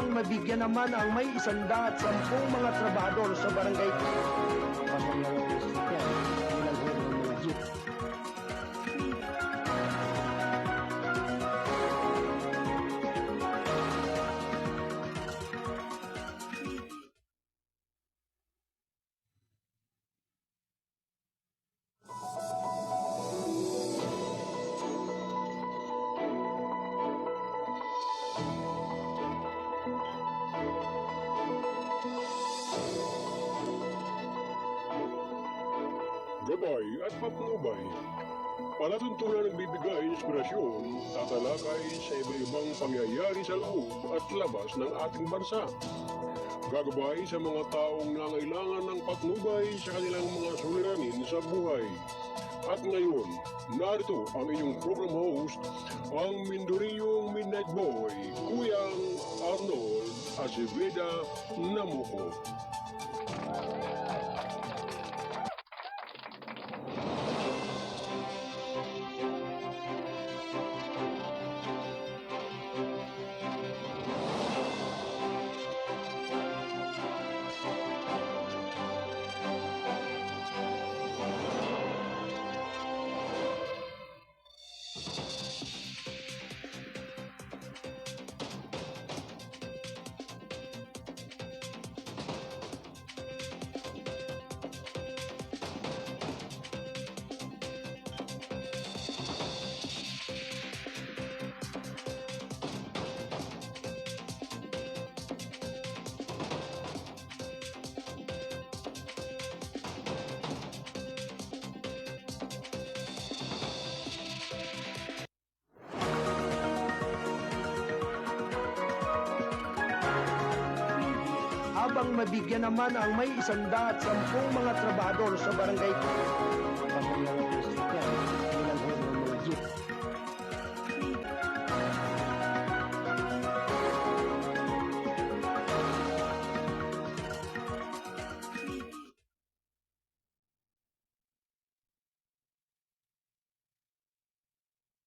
habang mabigyan naman ang may 110 mga trabahador sa barangay. Gabay at patnubay. Palatuntunan nagbibigay inspirasyon, tatalakay sa iba-ibang pangyayari sa loob at labas ng ating bansa. Gagabay sa mga taong nangailangan ng patnubay sa kanilang mga suliranin sa buhay. At ngayon, narito ang inyong program host, ang Mindoriyong Midnight Boy, Kuyang Arnold Azeveda Namuko. Habang mabigyan naman ang may 110 mga trabahador sa barangay.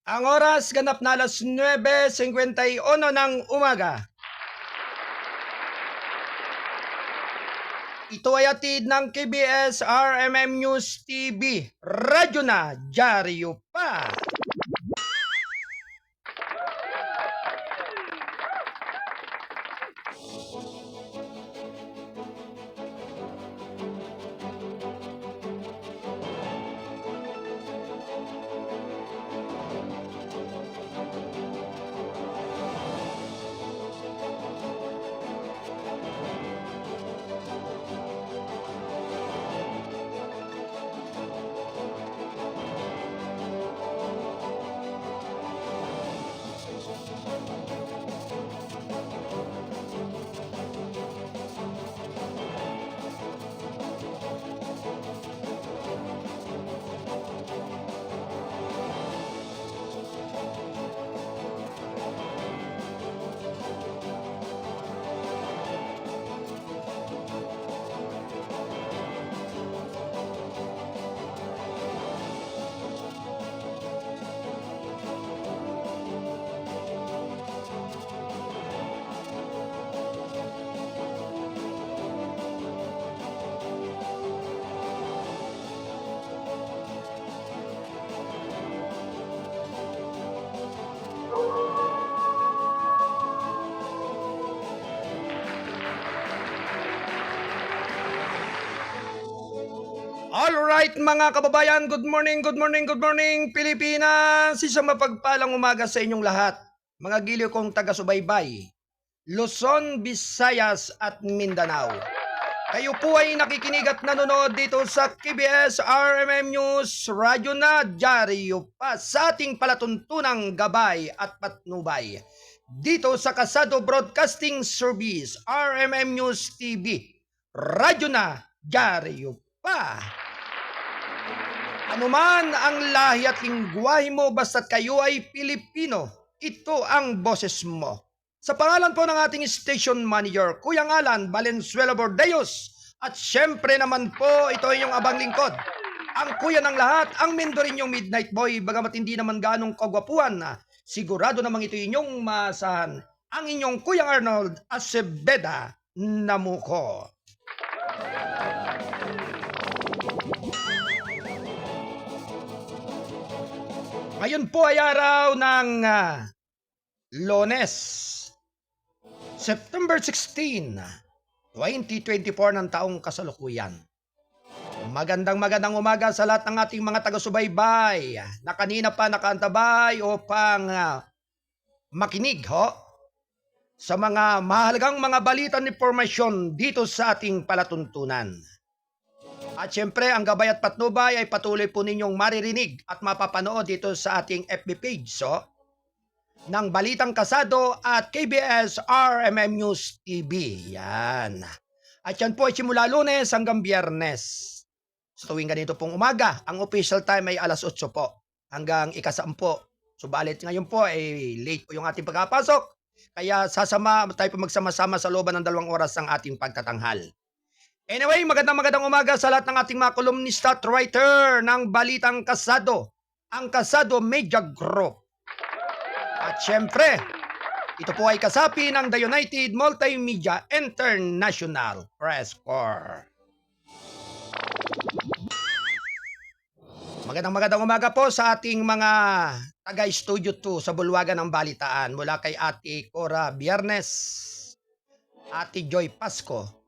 Ang oras ganap na alas 9:51 ng umaga. Ito ay atid ng KBS RMM News TV. Radyo na, dyaryo pa. Alright mga kababayan, good morning, good morning, good morning Pilipinas! Isang mapagpalang umaga sa inyong lahat. Mga giliw kong taga-subaybay, Luzon, Visayas at Mindanao. Kayo po ay nakikinig at nanonood dito sa KBS RMM News, Radyo na, dyaryo pa sa ating palatuntunang gabay at patnubay. Dito sa Kasado Broadcasting Service, RMM News TV, Radyo na, dyaryo pa. Ano man ang lahi at lingwahe mo, basta't kayo ay Pilipino, ito ang boses mo. Sa pangalan po ng ating station manager, Kuya Alan Valenzuela Bordeos, at syempre naman po, ito ay yung abang lingkod, ang kuya ng lahat, ang Mindoriyong Midnight Boy, bagamat hindi naman ganong kagwapuan na, sigurado namang ito inyong maasahan. ang inyong Kuya Arnold Aceveda Namuko. Ngayon po ay araw ng Lunes, September 16, 2024 ng taong kasalukuyan. Magandang umaga sa lahat ng ating mga taga-subaybay na kanina pa nakaantabay upang makinig sa mga mahalagang mga balita at impormasyon dito sa ating palatuntunan. At syempre, ang gabay at patnubay ay patuloy po ninyong maririnig at mapapanood dito sa ating FB page ng Balitang Kasado at KBS RMM News TV. Yan. At yan po ay simula Lunes hanggang Biyernes. Sa tuwing ganito pong umaga, ang official time ay alas 8 po hanggang ika-10. Subalit ngayon po ay late po yung ating pagkapasok. Kaya sasama tayo po magsama-sama sa looban ng 2 oras ng ating pagtatanghal. Anyway, magandang umaga sa lahat ng ating mga kolumnista at writer ng Balitang Kasado, ang Kasado Media Group. At syempre, ito po ay kasapi ng The United Multimedia International Press Corps. Magandang umaga po sa ating mga taga-Studio 2 sa Bulwagan ng Balitaan mula kay Ate Cora Biernes, Ate Joy Pasco,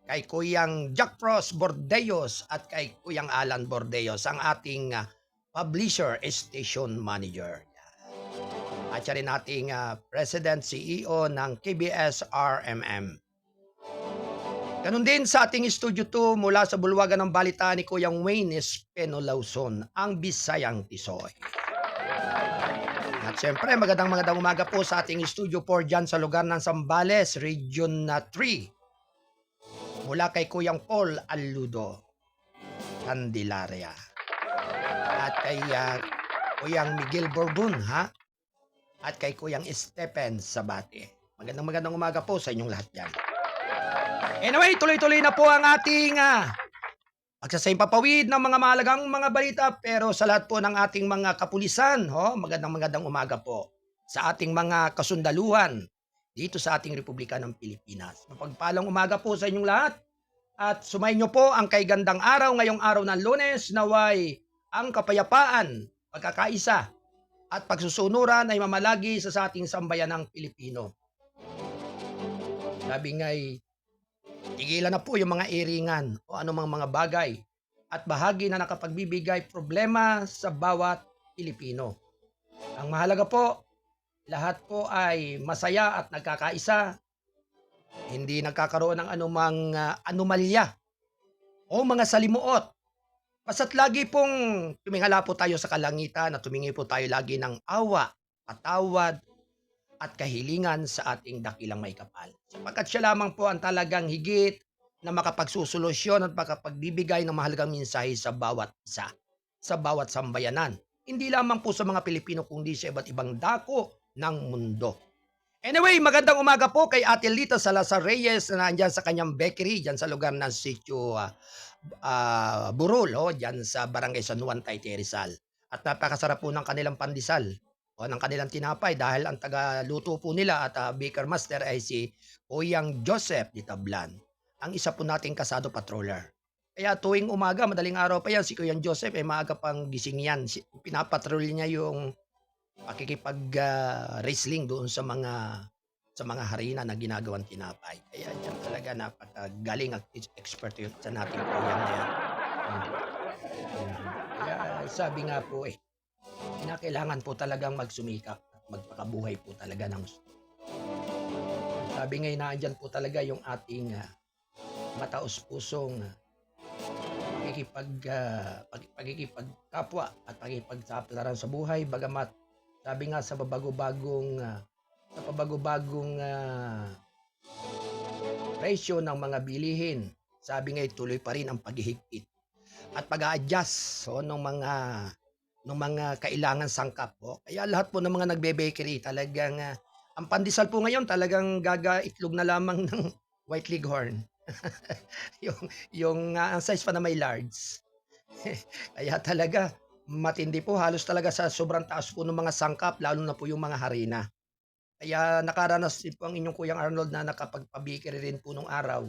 kay Kuyang Jack Frost Bordeos at kay Kuyang Alan Bordeos, ang ating publisher station manager. At siya rin ating President CEO ng KBS RMM. Ganun din sa ating Studio 2 mula sa Bulwagan ng Balitaan ni Kuyang Wayne Espeno Lawson, ang Bisayang Tisoy. At syempre, magandang umaga po sa ating Studio 4 dyan sa lugar ng Zambales, Region 3. Mula kay Kuyang Paul Aludo, Candelaria. At kay Kuyang Miguel Borbon, At kay Kuyang Stephen Sabate. Magandang umaga po sa inyong lahat dyan. Anyway, tuloy-tuloy na po ang ating pagsasayang papawid ng mga mahalagang mga balita. Pero sa lahat po ng ating mga kapulisan, magandang umaga po sa ating mga kasundaluhan dito sa ating Republika ng Pilipinas. Mapagpalang umaga po sa inyong lahat. At sumayin niyo po ang kay gandang araw ngayong araw ng Lunes, naway ang kapayapaan, pagkakaisa at pagsusunuran ay mamalagi sa ating sambayanang Pilipino. Sabi nga'y tigilan na po yung mga iringan o anumang mga bagay at bahagi na nakapagbibigay problema sa bawat Pilipino. Ang mahalaga po, lahat po ay masaya at nagkakaisa, hindi nagkakaroon ng anumang anomalya o mga salimuot. Basta't lagi pong tumingala po tayo sa kalangitan at tumingi po tayo lagi ng awa, patawad at kahilingan sa ating dakilang may kapal. Sapagkat siya lamang po ang talagang higit na makapagsusolusyon at makapagbibigay ng mahalagang mensahe sa bawat isa, sa bawat sambayanan. Hindi lamang po sa mga Pilipino kundi sa iba't ibang dako ng mundo. Anyway, magandang umaga po kay Ate Lita Salazar Reyes na nandyan sa kanyang bakery, dyan sa lugar ng Sitio Burol, dyan sa Barangay San Juan, Taytay, Rizal. At napakasarap po ng kanilang pandesal o ng kanilang tinapay dahil ang taga-luto po nila at baker master ay si Kuyang Joseph di Tablan, ang isa po nating kasado patroller. Kaya tuwing umaga, madaling araw pa yan, si Kuyang Joseph ay maaga pang gising yan. Pinapatrol niya yung pakikipag-wrestling doon sa mga harina na ginagawang tinapay. Kaya dyan talaga napakagaling at expert yun sa nating Kuyang na yan. Kaya sabi nga po kinakailangan po talagang magsumikap at magpakabuhay po talaga ng sabi nga naandyan po talaga yung ating mataos-pusong pagkikipagkapwa at pagkikipagsapalaran sa buhay, bagamat sabi nga sa pabagong presyo ng mga bilihin, sabi nga tuloy pa rin ang paghihigpit at pag-a-adjust ng mga kailangan sangkap po. Kaya lahat po ng mga nagbe-bakery talagang ang pandesal po ngayon talagang itlog na lamang ng white leghorn. yung ang size pa na may large. Kaya talaga matindi po, halos talaga sa sobrang taas po ng mga sangkap, lalo na po yung mga harina. Kaya nakaranas din po ang inyong Kuyang Arnold na nakapagpabikiri rin po nung araw.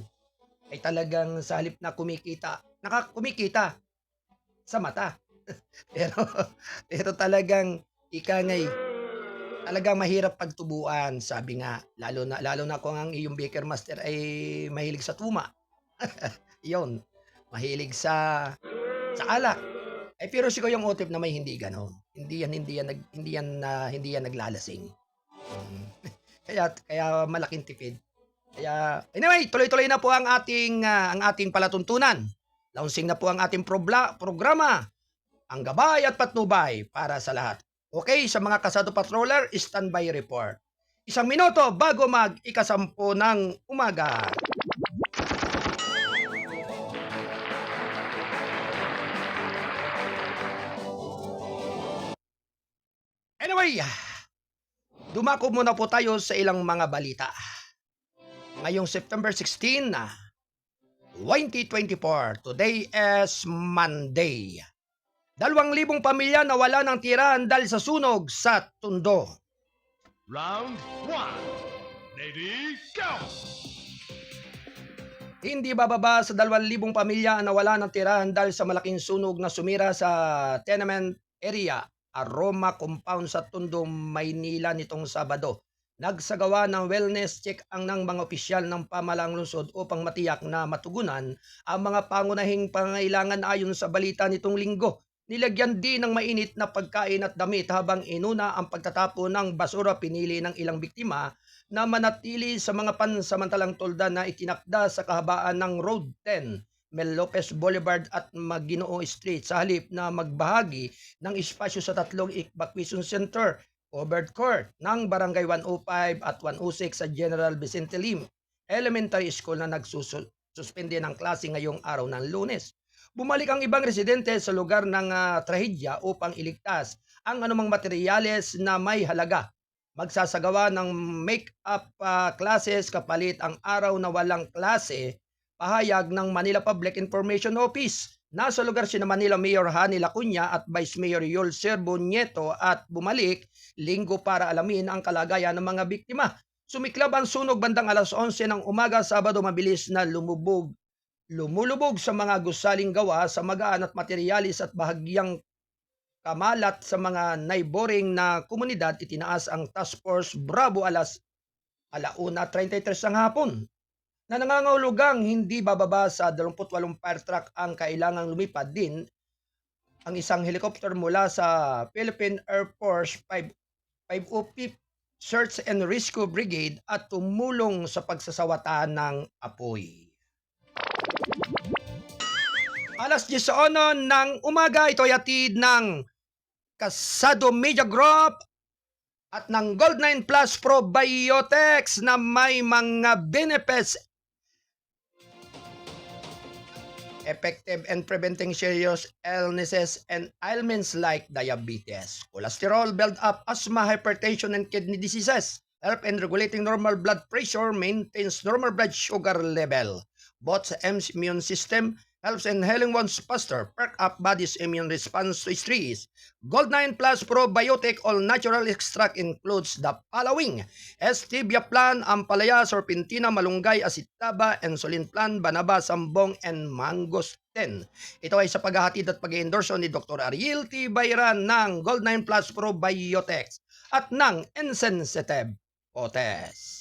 Ay talagang sa halip na kumikita sa mata. Pero pero talagang ika nga'y talagang mahirap pagtubuan, sabi nga. Lalo na kung ang iyong baker master ay mahilig sa tuma. 'Yon, mahilig sa alak. Pero si Kuyang Otip nama'y hindi gano'n. Hindi yan naglalasing. Mm. Kaya malaking tipid. Kaya anyway, tuloy-tuloy na po ang ating palatuntunan. Launcing na po ang ating programa, ang Gabay at Patnubay para sa lahat. Okay, sa mga kasado patroller, standby report. 1 minuto bago mag-ika-10 ng umaga. Anyway, dumako muna po tayo sa ilang mga balita. Ngayong September 16, 2024, today is Monday. 2,000 pamilya nawala ng tirahan dahil sa sunog sa Tondo. Round 1. Ready, go! Hindi bababa sa 2,000 pamilya ang nawala ng tirahan dahil sa malaking sunog na sumira sa tenement area, Aroma Compound sa Tondo, Maynila nitong Sabado. Nagsagawa ng wellness check ang ng mga opisyal ng pamahalaang lungsod upang matiyak na matugunan ang mga pangunahing pangailangan ayon sa balita nitong linggo. Nilagyan din ng mainit na pagkain at damit habang inuna ang pagtatapon ng basura. Pinili ng ilang biktima na manatili sa mga pansamantalang tolda na itinakda sa kahabaan ng Road 10, Mel Lopez Boulevard at Maginoo Street sa halip na magbahagi ng espasyo sa tatlong evacuation center, covered court ng Barangay 105 at 106 sa General Vicente Lim Elementary School na nagsuspende ng klase ngayong araw ng Lunes. Bumalik ang ibang residente sa lugar ng trahedya upang iligtas ang anumang materyales na may halaga. Magsasagawa ng make-up classes kapalit ang araw na walang klase, pahayag ng Manila Public Information Office. Nasa lugar sina Manila Mayor Hani Lacuna at Vice Mayor Yul Serbo Nieto at bumalik linggo para alamin ang kalagayan ng mga biktima. Sumiklab ang sunog bandang alas 11 ng umaga Sabado, mabilis na lumulubog sa mga gusaling gawa sa magaan at materyales at bahagyang kamalat sa mga neighboring na komunidad. Itinaas ang Task Force Bravo alas 1:33 ng hapon na nangangahulugang hindi bababa sa 28 fire truck ang kailangang lumipad din ang isang helicopter mula sa Philippine Air Force 505th Search and Rescue Brigade at tumulong sa pagsasawata ng apoy. Alas 10 ng umaga, ito ay hatid ng Kasado Media Group at ng Gold9 Plus Probiotics na may mga benefits effective in preventing serious illnesses and ailments like diabetes, cholesterol build-up, asthma, hypertension, and kidney diseases. Help in regulating normal blood pressure, maintains normal blood sugar level, boosts immune system, helps in healing wounds faster, perk up body's immune response to stress. Gold9 Plus Probiotic All-Natural Extract includes the following: Stevia plant, ampalaya, sorpentina, malunggay, asitaba, insulin plant, banaba, sambong, and mangosteen. Ito ay sa paghahatid at pag-endorso ni Dr. Ariel T. Bayran ng Gold9 Plus Probiotics at ng Insensitive Potes.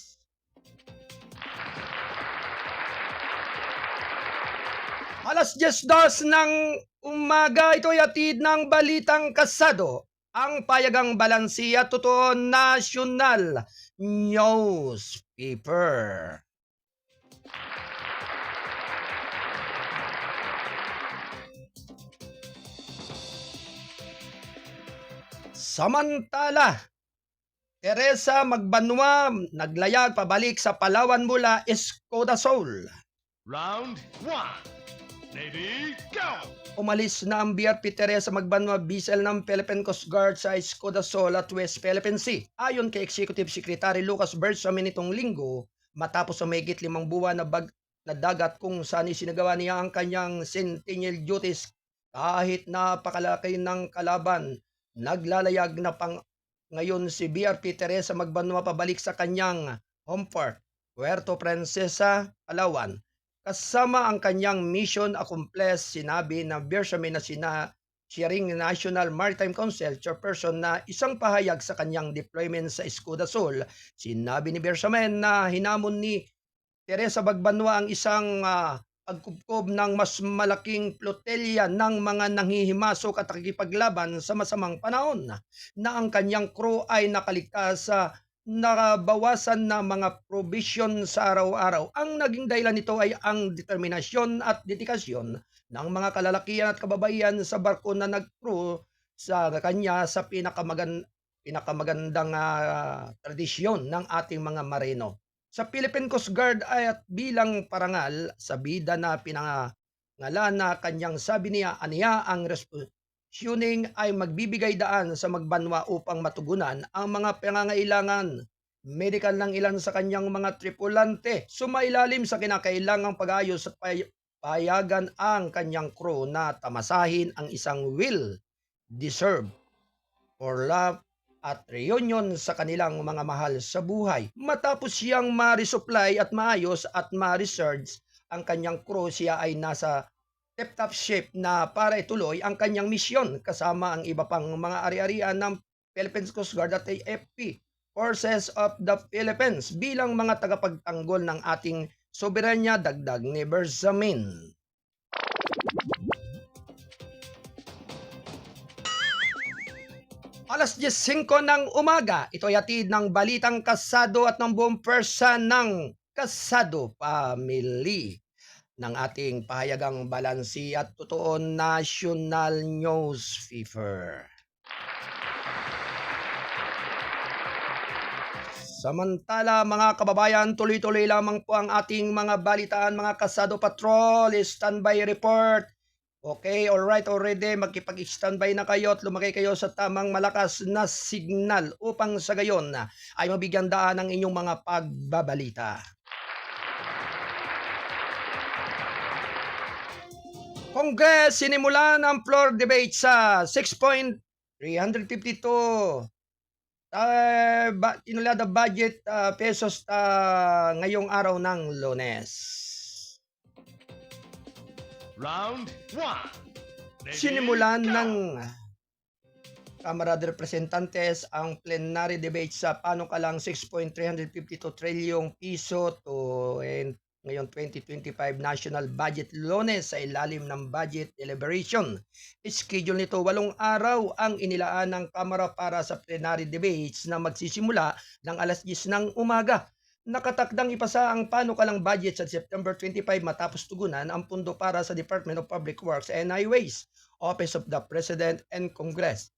Alas 10:02 ng umaga, ito ay hatid ng Balitang Kasado. Ang payagang balansiya, totoo, national newspaper. Samantala, Teresa Magbanwa naglayag pabalik sa Palawan mula Escudasol. Round 1. Ready, go! Umalis na ang BRP Teresa Magbanwa Bisel ng Philippine Coast Guard sa Escudasol at West Philippine Sea. Ayon kay Executive Secretary Lucas Bersamin nitong linggo, matapos ang mahigit 5 buwan na dagat kung saan isinagawa niya ang kanyang sentinel duties kahit napakalaki ng kalaban, naglalayag na ngayon si BRP Teresa Magbanwa pabalik sa kanyang home port, Puerto Princesa, Palawan. Kasama ang kanyang mission accomplished, sinabi ng Bersamin na siya ring National Maritime Council chairperson na isang pahayag sa kanyang deployment sa Escudo Sul. Sinabi ni Bersamin na hinamon ni Teresa Magbanwa ang isang pagkubkob ng mas malaking flotilya ng mga nanghihimasok at nakikipaglaban sa masamang panahon na ang kanyang crew ay nakaligtas sa nakabawasan na mga provision sa araw-araw. Ang naging dahilan nito ay ang determinasyon at dedikasyon ng mga kalalakihan at kababaihan sa barko na nag-crew sa kanya sa pinakamagandang tradisyon ng ating mga marino. Sa Philippine Coast Guard ay at bilang parangal sa bida na pinangalan na kanyang sabi niya aniya ang responsyuning ay magbibigay daan sa Magbanwa upang matugunan ang mga pangangailangan medical ng ilan sa kanyang mga tripulante. Sumailalim sa kinakailangang pag-ayos at payagan ang kanyang crew na tamasahin ang isang will deserve for love at reunion sa kanilang mga mahal sa buhay. Matapos siyang ma-resupply at maayos at ma-resurge ang kanyang crew, siya ay nasa tip-top shape na para ituloy ang kanyang misyon kasama ang iba pang mga ari-arian ng Philippine Coast Guard at AFP, Forces of the Philippines, bilang mga tagapagtanggol ng ating soberanya, dagdag ni Bersamin. Alas 10:05 ng umaga, ito ay hatid ng balitang kasado at ng buong pwersa ng Kasado Family ng ating pahayagang balansi at totoo national news fever. Samantala mga kababayan, tuloy-tuloy lamang po ang ating mga balitaan, mga Kasado Patrol, standby report. Okay, alright already, makipag-standby na kayo at lumagay kayo sa tamang malakas na signal upang sa gayon ay mabigyan daan ang inyong mga pagbabalita. Congress sinimulan ang floor debate sa 6.352 inulada budget pesos ngayong araw ng Lunes. Round 1. Sinimulan ng Kamara de Representantes ang plenary debate sa panukalang 6.352 trilyong piso to ngayon 2025 National Budget Lunes sa ilalim ng budget deliberation. Schedule nito 8 araw ang inilaan ng Kamara para sa plenary debates na magsisimula ng alas 10 ng umaga. Nakatakdang ipasa ang panukalang budget sa September 25 matapos tugunan ang pundo para sa Department of Public Works and Highways, Office of the President and Congress.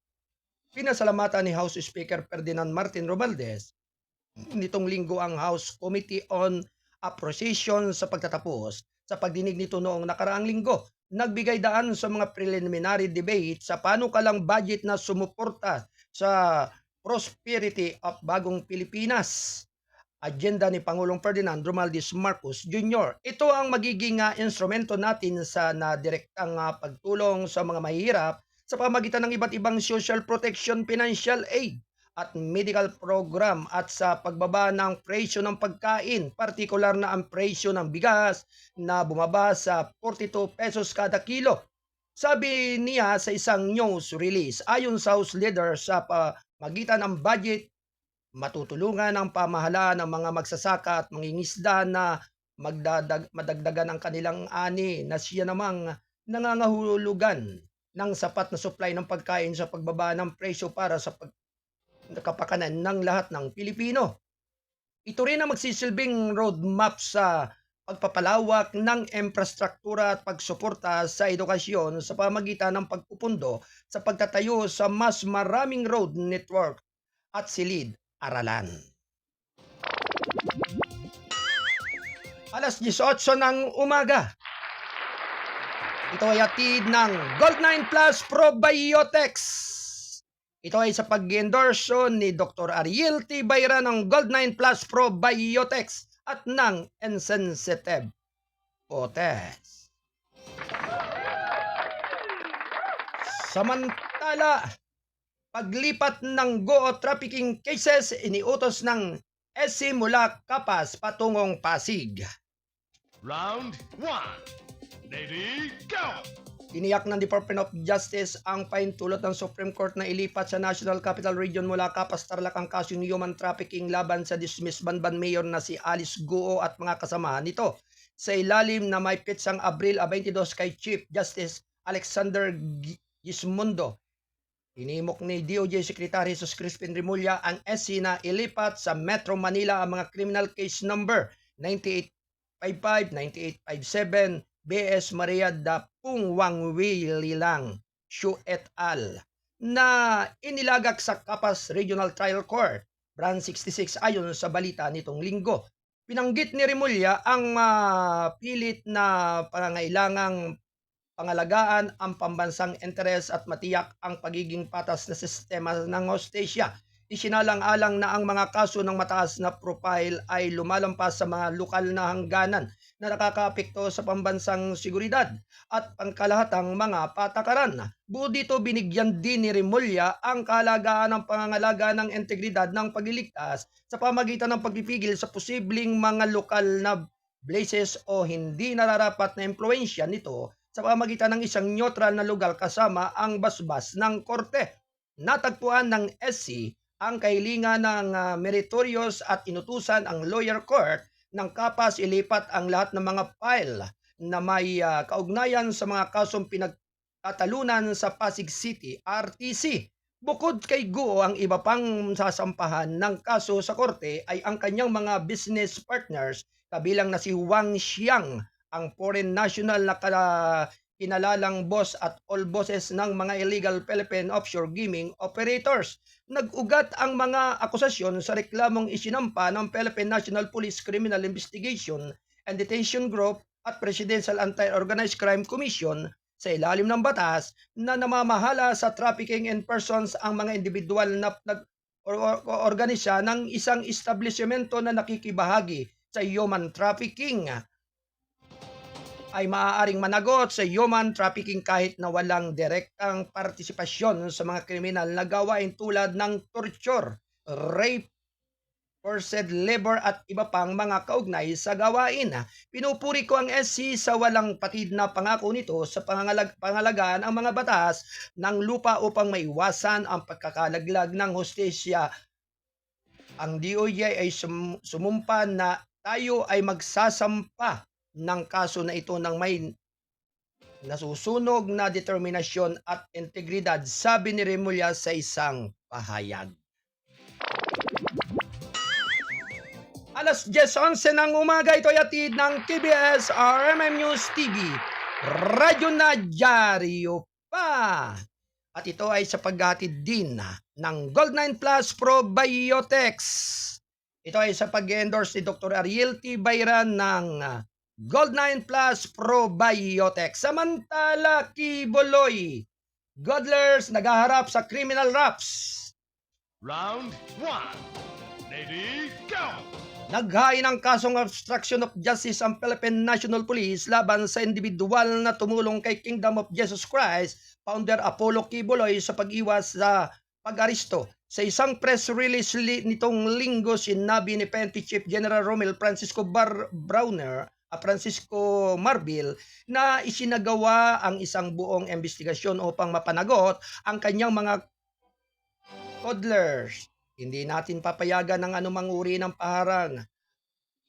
Pinasalamatan ni House Speaker Ferdinand Martin Romualdez nitong linggo ang House Committee on Appropriation sa pagtatapos sa pagdinig nito noong nakaraang linggo. Nagbigay daan sa mga preliminary debate sa panukalang budget na sumuporta sa prosperity of bagong Pilipinas. Agenda ni Pangulong Ferdinand Romualdez Marcos Jr. Ito ang magiging instrumento natin sa direktang pagtulong sa mga mahihirap sa pamagitan ng iba't ibang social protection, financial aid at medical program at sa pagbaba ng presyo ng pagkain, partikular na ang presyo ng bigas na bumaba sa 42 pesos kada kilo. Sabi niya sa isang news release, ayon sa House Leader, sa pamagitan ng budget, matutulungan ang pamahalaan ng mga magsasaka at mangingisda na madagdagan ang kanilang ani na siya namang nangangahulugan ng sapat na supply ng pagkain sa pagbaba ng presyo para sa kapakanan ng lahat ng Pilipino. Ito rin ang magsisilbing roadmap sa pagpapalawak ng infrastruktura at pagsuporta sa edukasyon sa pamagitan ng pagpupundo sa pagtatayo sa mas maraming road network at silid-aralan. Alas 18 ng umaga. Ito ay hatid ng Gold9 Plus Probiotics. Ito ay sa pag-endorso ni Dr. Ariel T. Bayra ng Gold9 Plus Probiotics at ng Insensitive Potes. Samantala, Paglipat ng GO trafficking cases, iniutos ng SC mula Kapas patungong Pasig. Round 1. Ready, go! Tiniyak ng Department of Justice ang pahintulot ng Supreme Court na ilipat sa National Capital Region mula Kapas Tarlac ang kasong human trafficking laban sa dismissed Banban Mayor na si Alice Guo at mga kasamahan nito. Sa ilalim na may pitsang Abril 22 kay Chief Justice Alexander Gismondo. Inimok ni DOJ Secretary Jesus Crispin Remulla ang SC na ilipat sa Metro Manila ang mga criminal case number 9855, 9857, BS Maria da Pung Wang Wililang, Shu et al. Na inilagak sa Kapas Regional Trial Court, Branch 66 ayon sa balita nitong linggo. Pinanggit ni Remulla ang pilit na pangangailangang pangalagaan ang pambansang interes at matiyak ang pagiging patas na sistema ng hostesya. Isinalang-alang na ang mga kaso ng mataas na profile ay lumalampas sa mga lokal na hangganan na nakakaapekto sa pambansang seguridad at pangkalahatang mga patakaran. Bukod dito, binigyan din ni Remulla ang kahalagahan ng pangangalaga ng integridad ng pagliligtas sa pamagitan ng pagpipigil sa posibleng mga lokal na blazes o hindi nararapat na impluensya nito sa pamagitan ng isang neutral na lugar kasama ang basbas ng korte. Natagpuan ng SC ang kahilingan ng meritorious at inutusan ang lower court ng Kapas ilipat ang lahat ng mga file na may kaugnayan sa mga kasong pinagtatalunan sa Pasig City, RTC. Bukod kay Guo, ang iba pang sasampahan ng kaso sa korte ay ang kanyang mga business partners kabilang na si Wang Xiang, ang foreign national na kinalalang boss at all bosses ng mga illegal Philippine offshore gaming operators. Nag-ugat ang mga akusasyon sa reklamong isinampa ng Philippine National Police Criminal Investigation and Detention Group at Presidential Anti-Organized Crime Commission sa ilalim ng batas na namamahala sa trafficking in persons ang mga individual na nag-organisa ng isang establishmento na nakikibahagi sa human trafficking ay maaaring managot sa human trafficking kahit na walang direktang partisipasyon sa mga kriminal na gawain tulad ng torture, rape, forced labor at iba pang mga kaugnay sa gawain. Pinupuri ko ang SC sa walang patid na pangako nito sa pangalagaan ang mga batas ng lupa upang maiwasan ang pagkakalaglag ng hostesya. Ang DOJ ay sumumpa na tayo ay magsasampa ng kaso na ito ng may nasusunog na determinasyon at integridad, sabi ni Remulla sa isang pahayag. Alas 10:11 ng umaga, ito ay atid ng KBS RMM News TV, Radyo na Dyaryo pa. At ito ay sa paghatid din ng Gold9 Plus Probiotics. Ito ay sa pag-endorse ni Dr. Ariel T. Bayran ng Gold9 Plus Probiotics. Samantala, Kibuloy, Godlers nagaharap sa criminal raps. Round 1. Ready, go! Naghain ng kasong obstruction of justice ang Philippine National Police laban sa individual na tumulong kay Kingdom of Jesus Christ, founder Apollo Kibuloy sa pag-iwas sa pag-aristo. Sa isang press release nitong linggo, sinabi ni PNP Chief General Romel Francisco Marbil na isinagawa ang isang buong investigasyon upang mapanagot ang kanyang mga codlers. Hindi natin papayagan ng anumang uri ng paharang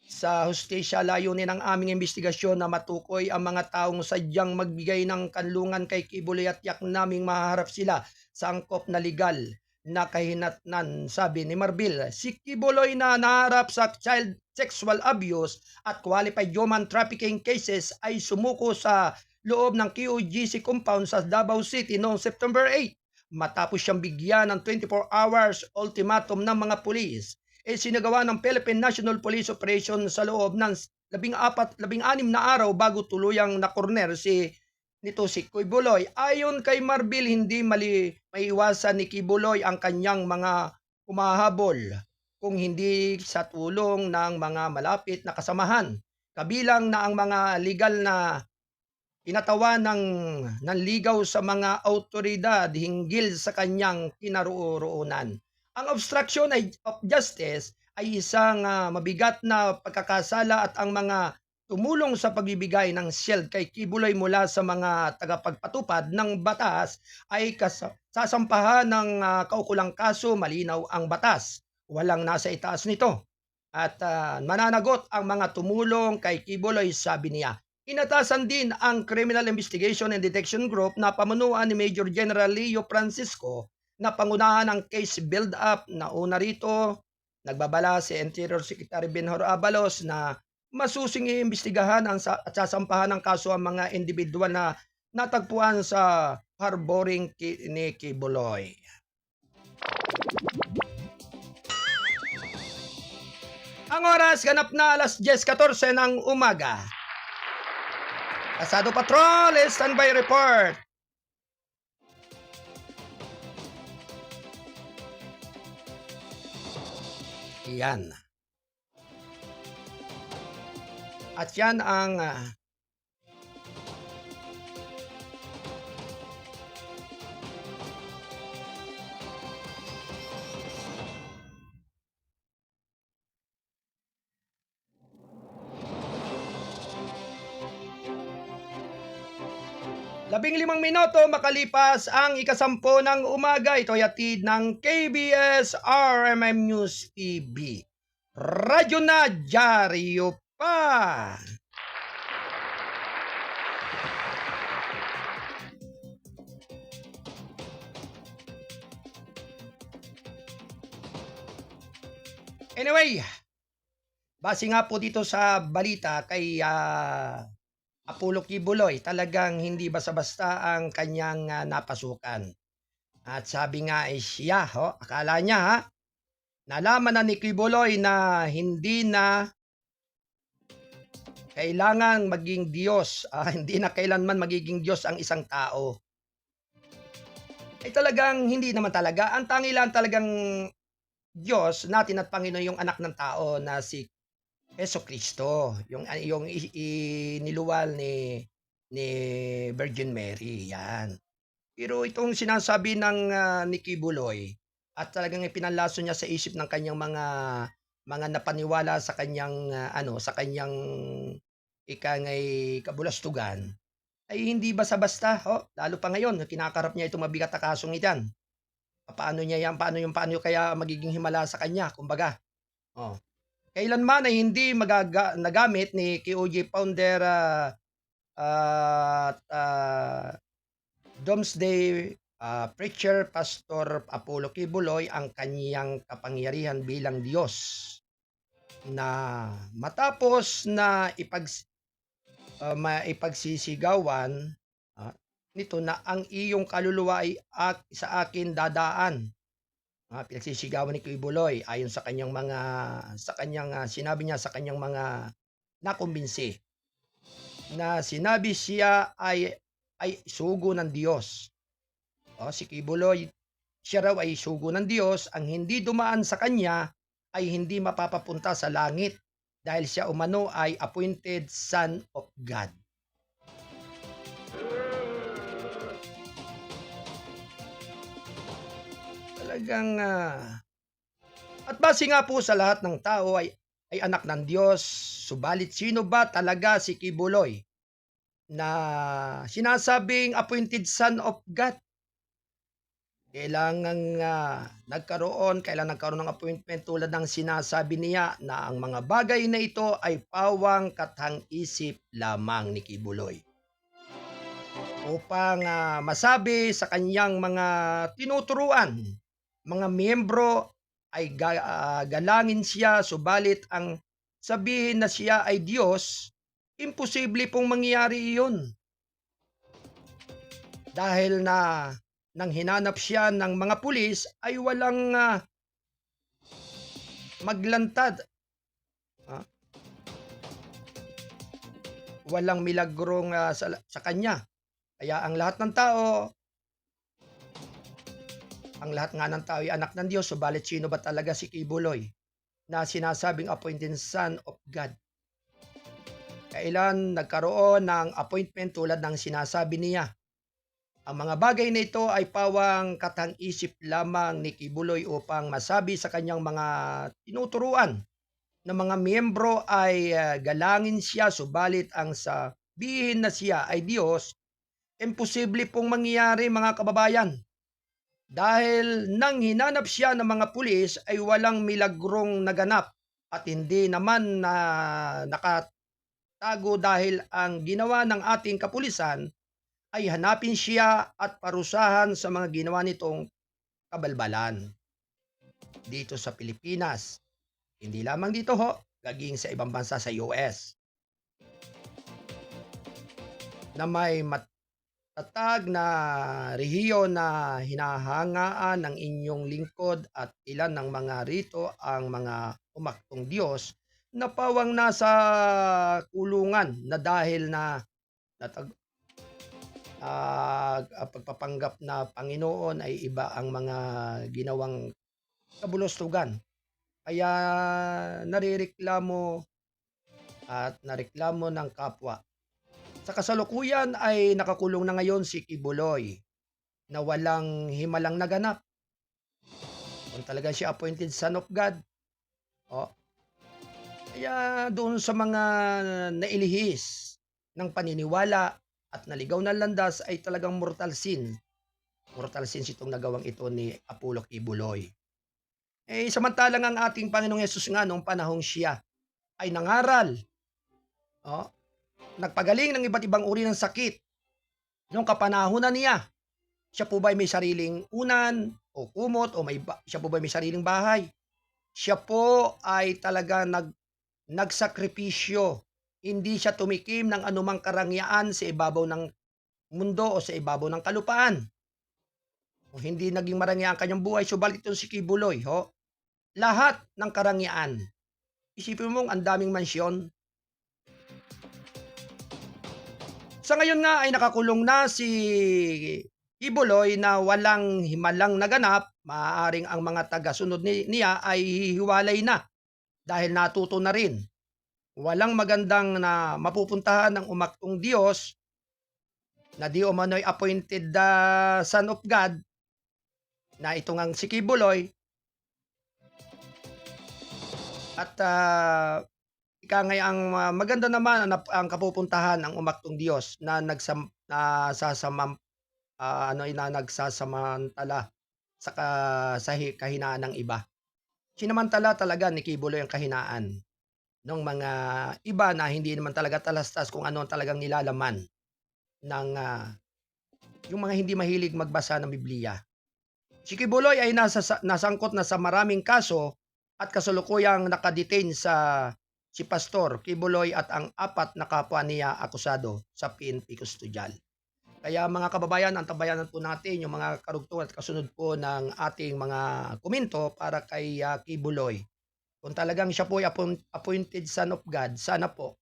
sa hustisya. Layunin ng aming investigasyon na matukoy ang mga taong sadyang magbigay ng kanlungan kay Kibuloy at yak naming mahaharap sila sa angkop na legal na kahinatnan, sabi ni Marbil. Si Kibuloy na naharap sa child sexual abuse at qualified human trafficking cases ay sumuko sa loob ng QGC compound sa Davao City noong September 8 matapos siyang bigyan ng 24 hours ultimatum ng mga pulis. Sinagawa ng Philippine National Police Operation sa loob ng 16 na araw bago tuluyang nakorner si Kibuloy. Ayon kay Marbil, hindi maiwasan ni Kibuloy ang kanyang mga humahabol kung hindi sa tulong ng mga malapit na kasamahan. Kabilang na ang mga legal na Pinatawa ng nanligaw sa mga awtoridad hinggil sa kanyang kinaroroonan. Ang obstruction of justice ay isang mabigat na pagkakasala at ang mga tumulong sa pagbibigay ng shield kay Kibuloy mula sa mga tagapagpatupad ng batas ay sasampahan ng kaukulang kaso. Malinaw ang batas. Walang nasa itaas nito. At mananagot ang mga tumulong kay Kibuloy, sabi niya. Inatasan din ang Criminal Investigation and Detection Group na pamunuan ni Major General Leo Francisco na pangunahan ang case build-up. Na una rito, nagbabala si Interior Secretary Benhur Abalos na masusing iimbestigahan at sasampahan ng kaso ang mga individual na natagpuan sa harboring ni Kibuloy. Ang oras ganap na alas 10:14 ng umaga. Pasado Patrol, standby report. Yan. At yan ang Labing 5 minuto makalipas ang 10:00 ng umaga. Ito ay hatid ng KBS RMM News TV. Radyo na dyaryo pa. Anyway, base nga po dito sa balita kay Apollo Kibuloy, talagang hindi basta-basta ang kanyang napasukan. At sabi nga siya, akala niya nalaman na ni Kibuloy na hindi na kailangan maging Diyos, hindi na kailanman magiging Diyos ang isang tao. Ay talagang hindi naman talaga. Ang tangilan talagang Diyos natin at Panginoon yung anak ng tao na si Jesucristo, yung iniluwal ni Virgin Mary, yan. Pero itong sinasabi ng ni Kibuloy at talagang ipinanlaso niya sa isip ng kanyang mga napaniwala sa kanyang sa kanyang ikangay kabulastugan ay hindi basta-basta, lalo pa ngayon kinakarap niya itong mabigat na kasong iyan. Paano paano kaya magiging himala sa kanya, kumbaga. Kailanman ay hindi nagamit ni KOJ founder Doomsday Preacher Pastor Apollo Kibuloy ang kanyang kapangyarihan bilang Diyos na matapos na ipagsisigawan nito na ang iyong kaluluwa ay sa akin dadaan. Pinagsisigawan ni Kibuloy ayon sa kanyang sinabi niya sa kanyang mga nakumbinsi na sinabi siya ay sugo ng Diyos. Si Kibuloy, siya raw ay sugo ng Diyos. Ang hindi dumaan sa kanya ay hindi mapapapunta sa langit dahil siya umano ay appointed Son of God. Talagang at base nga po sa lahat ng tao ay anak ng Diyos, subalit sino ba talaga si Kibuloy na sinasabing appointed Son of God? Kailangan nagkaroon ng appointment tulad ng sinasabi niya na ang mga bagay na ito ay pawang katang-isip lamang ni Kibuloy. Upang masabi sa kanyang mga tinuturuan, mga miyembro ay galangin siya, subalit ang sabihin na siya ay Diyos, imposible pong mangyari iyon. Dahil nang hinanap siya ng mga pulis ay walang maglantad. Walang milagrong sa kanya. Kaya ang lahat nga ng tao ay anak ng Diyos, subalit sino ba talaga si Kibuloy na sinasabing appointed Son of God? kailan nagkaroon ng appointment tulad ng sinasabi niya. Ang mga bagay na ito ay pawang katang-isip lamang ni Kibuloy upang masabi sa kanyang mga tinuturuan na mga miyembro ay galangin siya, subalit ang sabihin na siya ay Diyos, imposible pong mangyari, mga kababayan. Dahil nang hinanap siya ng mga pulis ay walang milagrong naganap at hindi naman na nakatago dahil ang ginawa ng ating kapulisan ay hanapin siya at parusahan sa mga ginawa nitong kabalbalan dito sa Pilipinas. Hindi lamang dito ho, gaging sa ibang bansa sa US na may matatag na rehiyon na hinahangaan ng inyong lingkod at ilan ng mga rito ang mga umaktong Diyos na pawang nasa kulungan na dahil na natag pagpapanggap na Panginoon ay iba ang mga ginawang kabulustugan. Kaya narereklamo at nareklamo ng kapwa. Sa kasalukuyan ay nakakulong na ngayon si Kibuloy na walang himalang naganap. Kung talaga siya appointed son of God. O, kaya doon sa mga nailihis ng paniniwala at naligaw na landas ay talagang mortal sin. Mortal sin itong nagawang ito ni Apollo Kibuloy. Samantalang ang ating Panginoong Yesus nga noong panahong siya ay nangaral, nagpagaling ng iba't ibang uri ng sakit. Noong kapanahunan niya, siya po ba may sariling unan o kumot o siya po ba may sariling bahay? Siya po ay talaga nagsakripisyo. Hindi siya tumikim ng anumang karangyaan sa ibabaw ng mundo o sa ibabaw ng kalupaan. O hindi naging marangya ang kanyang buhay, subalit itong si Kibuloy, lahat ng karangyaan. Isipin mong ang daming mansyon. Sa ngayon nga ay nakakulong na si Kibuloy na walang himalang naganap, maaaring ang mga taga-sunod niya ay hihiwalay na dahil natuto na rin. Walang magandang na mapupuntahan ng umaktong Diyos na di umano'y appointed son of God na ito ngang si Kibuloy. At ika ngay ang maganda naman ang kapupuntahan ng umaktong Diyos na nagsasamantala sa kahinaan ng iba. Sinamantala talaga ni Kibuloy ang kahinaan ng mga iba na hindi naman talaga talastas kung ano ang talagang nilalaman ng yung mga hindi mahilig magbasa ng Biblia. Si Kibuloy ay nasangkot na sa maraming kaso at kasalukuyang nakadetain si Pastor Kibuloy at ang 4 na kapwa niya akusado sa PNP Custodial. Kaya mga kababayan, antabayanan po natin yung mga karugtungan at kasunod po ng ating mga komento para kay Kibuloy. Kung talagang siya po ay appointed son of God, sana po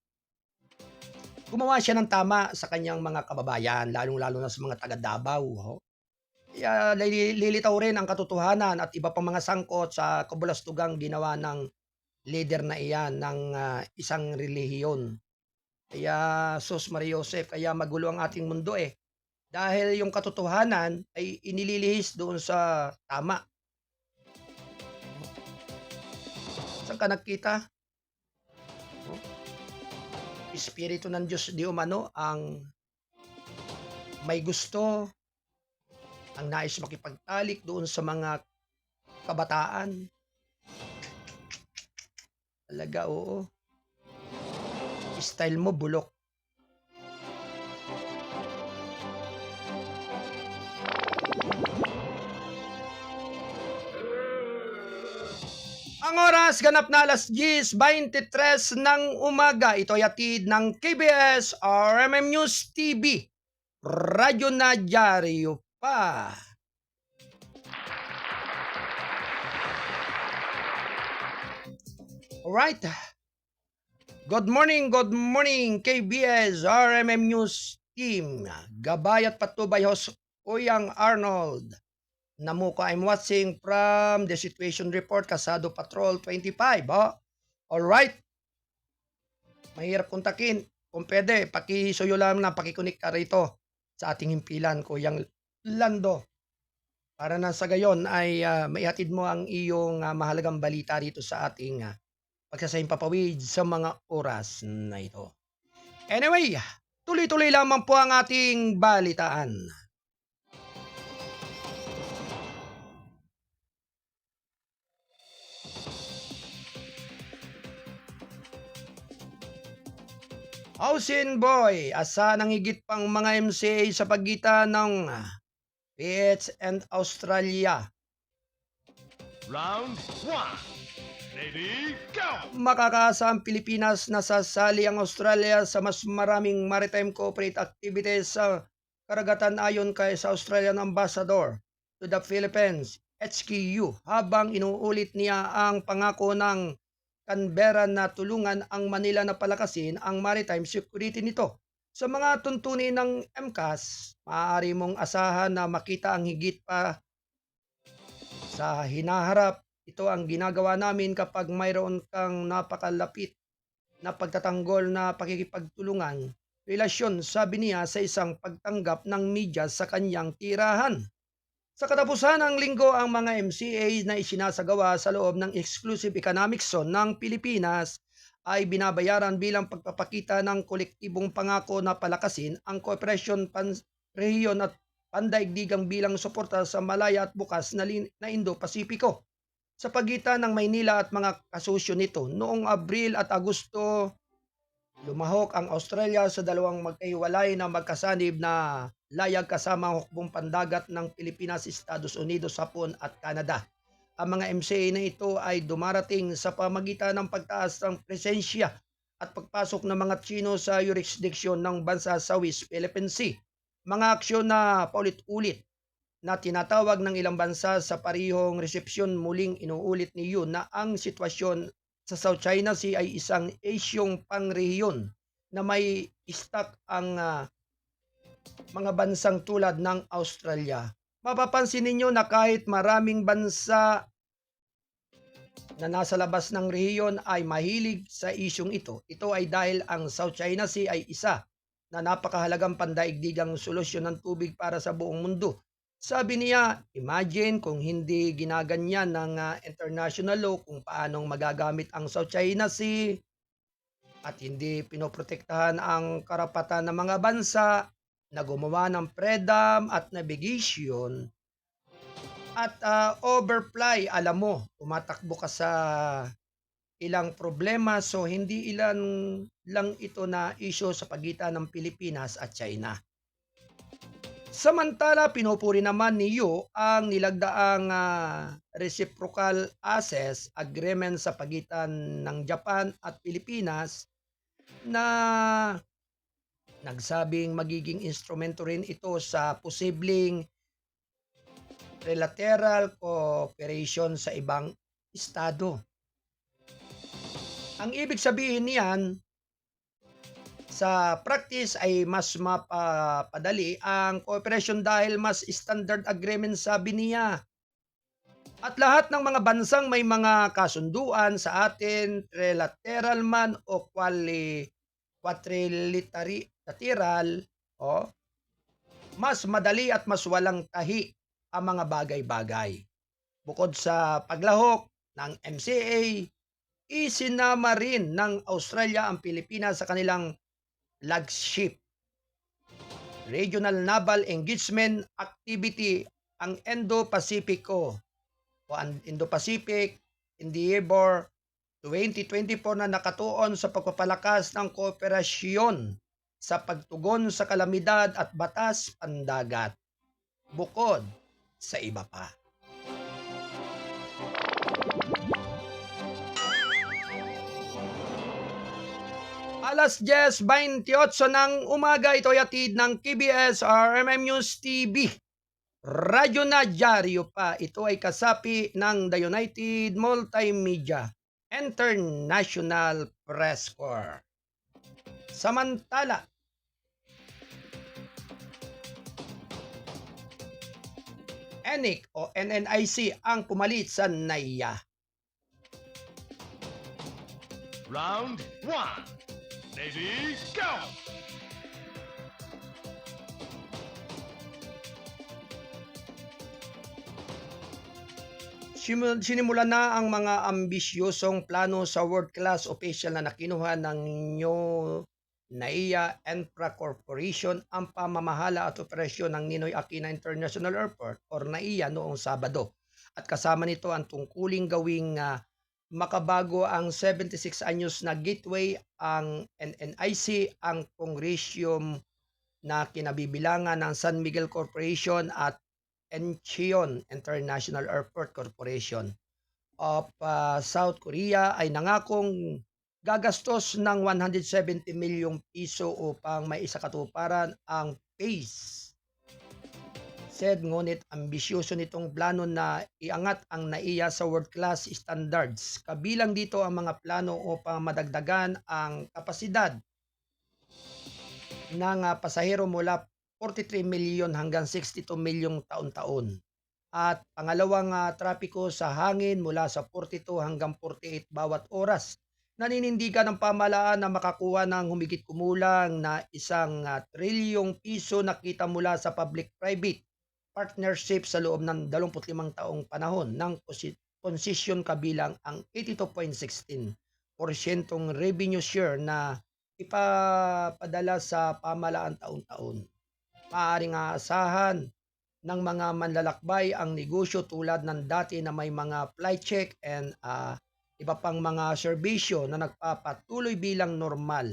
gumawa siya ng tama sa kanyang mga kababayan, lalong-lalo na sa mga taga Davao. Kaya lilitaw rin ang katotohanan at iba pang mga sangkot sa kabulastugang ginawa ng leader na iyan ng isang relihiyon. Kaya sus Maria Joseph, kaya magulo ang ating mundo Dahil yung katotohanan ay inililihis doon sa tama. Saan ka nagkita? Espiritu ng Diyos di umano ang may gusto, ang nais makipagtalik doon sa mga kabataan. Talaga, oo. Style mo, bulok. Ang oras, ganap na alas 10:23 ng umaga. Ito ay hatid ng KBS RMM News TV. Radyo na dyaryo pa. Alright. Good morning KBS RMM News Team. Gabay at patubay host Oyang Arnold. Namuka, I'm watching from the situation report, Kasado Patrol 25. Alright. Mahirap kontakin. Kung pwede, pakisuyo lang na pakikunik ka rito sa ating himpilan, Kuyang Lando. Para na sa gayon ay maihatid mo ang iyong mahalagang balita dito sa ating pagsasayang papawid sa mga oras na ito. Anyway, tuloy-tuloy lamang po ang ating balitaan. Housing Boy, asa ng higit pang mga MCA sa pagitan ng PH and Australia. Round 1. Ready, go! Makakaasa ang Pilipinas na sasali ang Australia sa mas maraming maritime cooperate activities sa karagatan ayon kay sa Australian Ambassador to the Philippines, HKU, habang inuulit niya ang pangako ng Canberra na tulungan ang Manila na palakasin ang maritime security nito. Sa mga tuntunin ng MCAS, maaari mong asahan na makita ang higit pa sa hinaharap. Ito ang ginagawa namin kapag mayroon kang napakalapit na pagtatanggol na pakikipagtulungan. Relasyon, sabi niya sa isang pagtanggap ng media sa kanyang tirahan. Sa katapusan ng linggo, ang mga MCA na isinasagawa sa loob ng Exclusive Economic Zone ng Pilipinas ay binabayaran bilang pagpapakita ng kolektibong pangako na palakasin ang kooperasyon pan-rehiyon at pandaigdigang bilang suporta sa malaya at bukas na Indo-Pasipiko. Sa pagitan ng Maynila at mga kasusyo nito, noong Abril at Agosto, lumahok ang Australia sa dalawang magkahiwalay na magkasanib na layag kasama ang hukbong pandagat ng Pilipinas, Estados Unidos, Hapon at Canada. Ang mga MCA na ito ay dumarating sa pamagitan ng pagtaas ng presensya at pagpasok ng mga Tsino sa jurisdiksyon ng bansa sa West Philippine Sea. Mga aksyon na paulit-ulit na tinatawag ng ilang bansa sa parihong resepsyon. Muling inuulit ni Yun na ang sitwasyon sa South China Sea ay isang isyong pangrehiyon na may istak ang mga bansang tulad ng Australia. Mapapansin ninyo na kahit maraming bansa na nasa labas ng rehiyon ay mahilig sa isyong ito, ito ay dahil ang South China Sea ay isa na napakahalagang pandaigdigang solusyon ng tubig para sa buong mundo. Sabi niya, imagine kung hindi ginaganyan ng international law kung paanong magagamit ang South China Sea at hindi pinoprotektahan ang karapatan ng mga bansa na gumawa ng freedom at navigation at overfly. Alam mo, tumatakbo ka sa ilang problema, so hindi ilan lang ito na issue sa pagitan ng Pilipinas at China. Samantala, pinupuri naman ni Yu ang nilagdaang reciprocal access agreement sa pagitan ng Japan at Pilipinas na nagsabing magiging instrumento rin ito sa posibleng trilateral cooperation sa ibang estado. Ang ibig sabihin niyan, sa practice ay mas mapapadali ang cooperation dahil mas standard agreement, sabi niya. At lahat ng mga bansang may mga kasunduan sa atin, trilateral man o quadrilateral, mas madali at mas walang tahi ang mga bagay-bagay. Bukod sa paglahok ng MCA, isinama rin ng Australia ang Pilipinas sa kanilang flagship Regional Naval Engagement Activity, ang Indo-Pacifico o Indo-Pacific Endeavor 2024 na nakatuon sa pagpapalakas ng kooperasyon sa pagtugon sa kalamidad at batas pandagat, bukod sa iba pa. Alas 10:28 ng umaga, ito ay hatid ng KBS RMM News TV. Radyo na dyaryo pa. Ito ay kasapi ng The United Multimedia International Press Corps. Samantala, ENIC o NNIC ang pumalit sa NAIA. Round 1. Ready, go! Sinimulan na ang mga ambisyosong plano sa world-class official na nakinuha ng NAIA Infra Corporation ang pamamahala at operasyon ng Ninoy Aquino International Airport or NAIA noong Sabado. At kasama nito ang tungkuling gawing makabago ang 76 anyos na gateway, ang NNIC, ang Consortium na kinabibilangan ng San Miguel Corporation at Incheon International Airport Corporation of South Korea ay nangakong gagastos ng 170 milyong piso upang maisakatuparan ang PACE. Said ngunit ambisyoso nitong plano na iangat ang NAIA sa world-class standards. Kabilang dito ang mga plano upang madagdagan ang kapasidad ng pasahero mula 43 milyon hanggang 62 milyong taon-taon. At pangalawang trapiko sa hangin mula sa 42 hanggang 48 bawat oras. Naninindigan ng pamahalaan na makakuha ng humigit kumulang na 1 trilyong piso na kita mula sa public-private partnership sa loob ng 25 taong panahon ng konsesyon, kabilang ang 82.16% revenue share na ipapadala sa pamahalaan taon-taon. Maaaring aasahan ng mga manlalakbay ang negosyo tulad ng dati na may mga flight check and iba pang mga serbisyo na nagpapatuloy bilang normal,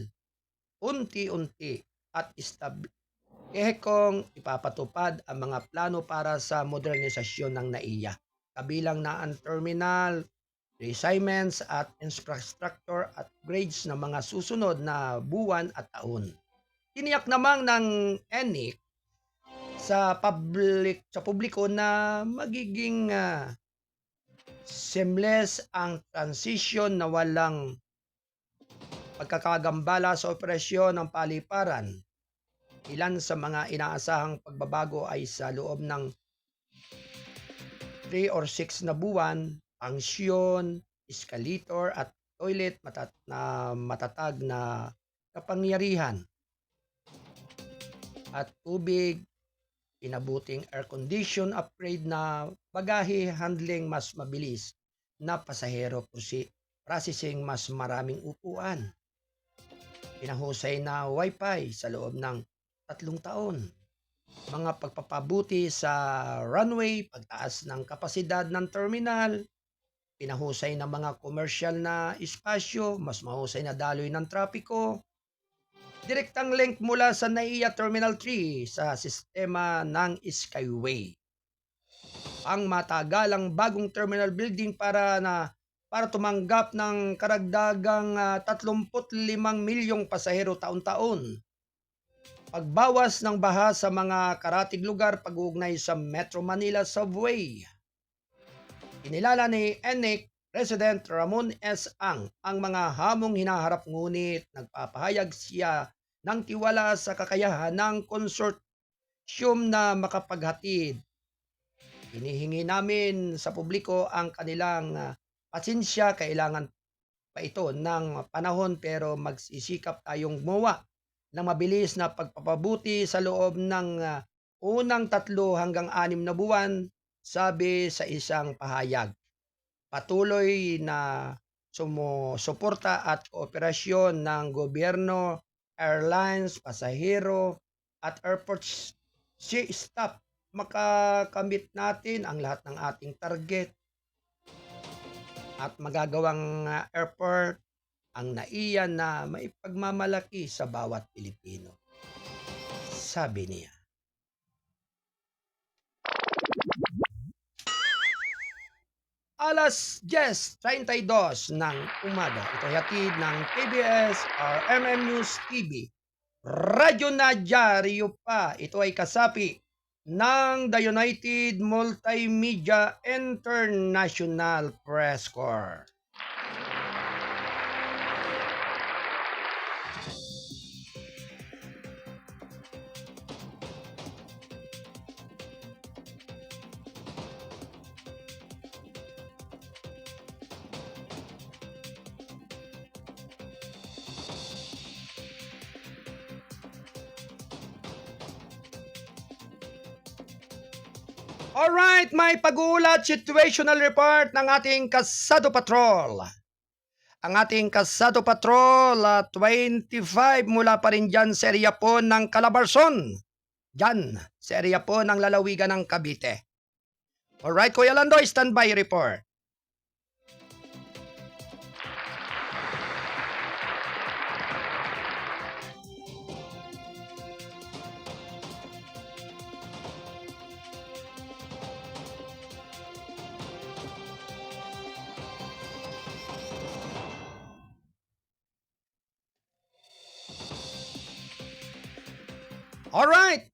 unti-unti at estable. Kung ipapatupad ang mga plano para sa modernisasyon ng NAIA, kabilang na ang terminal, reassignments at infrastructure upgrades na mga susunod na buwan at taon. Tiniyak namang ng ENIC sa publiko na magiging seamless ang transition na walang pagkakagambala sa operasyon ng paliparan. Ilan sa mga inaasahang pagbabago ay sa loob ng 3 or 6 na buwan, pangsyon, escalator at toilet matatag na kapangyarihan at tubig, pinabuting air condition upgrade na bagahe handling mas mabilis na pasahero processing mas maraming upuan, pinahusay na wifi sa loob ng 3 taon, mga pagpapabuti sa runway, pagtaas ng kapasidad ng terminal, pinahusay na mga komersyal na espasyo, mas mahusay na daloy ng trapiko, direktang link mula sa NAIA Terminal 3 sa sistema ng Skyway. Ang matagalang bagong terminal building para tumanggap ng karagdagang 35 milyong pasahero taon-taon. Pagbawas ng baha sa mga karatig lugar pag-uugnay sa Metro Manila Subway. Inilala ni ENIC President Ramon S. ang mga hamong hinaharap, ngunit nagpapahayag siya ng tiwala sa kakayahan ng consortium na makapaghatid. Hinihingi namin sa publiko ang kanilang pasensya, kailangan pa ito ng panahon pero magsisikap tayong gumawa ng mabilis na pagpapabuti sa loob ng unang 3 hanggang 6 na buwan, sabi sa isang pahayag. Patuloy na sumusuporta at kooperasyon ng gobyerno, airlines, pasahero at airport staff. Makakamit natin ang lahat ng ating target at magagawang airport ang NAIA na maipagmamalaki sa bawat Pilipino, sabi niya. Alas 10:32 ng umaga. Ito hatid ng KBS RMN News TV. Radyo Nadyaryo pa. Ito ay kasapi ng The United Multimedia International Press Corps. Alright, may pag-uulat situational report ng ating Kasado Patrol. Ang ating Kasado Patrol, 25 mula pa rin dyan sa area po ng Calabarzon. Dyan, sa area po ng lalawigan ng Cavite. Alright, Kuya Lando, standby report. Alright.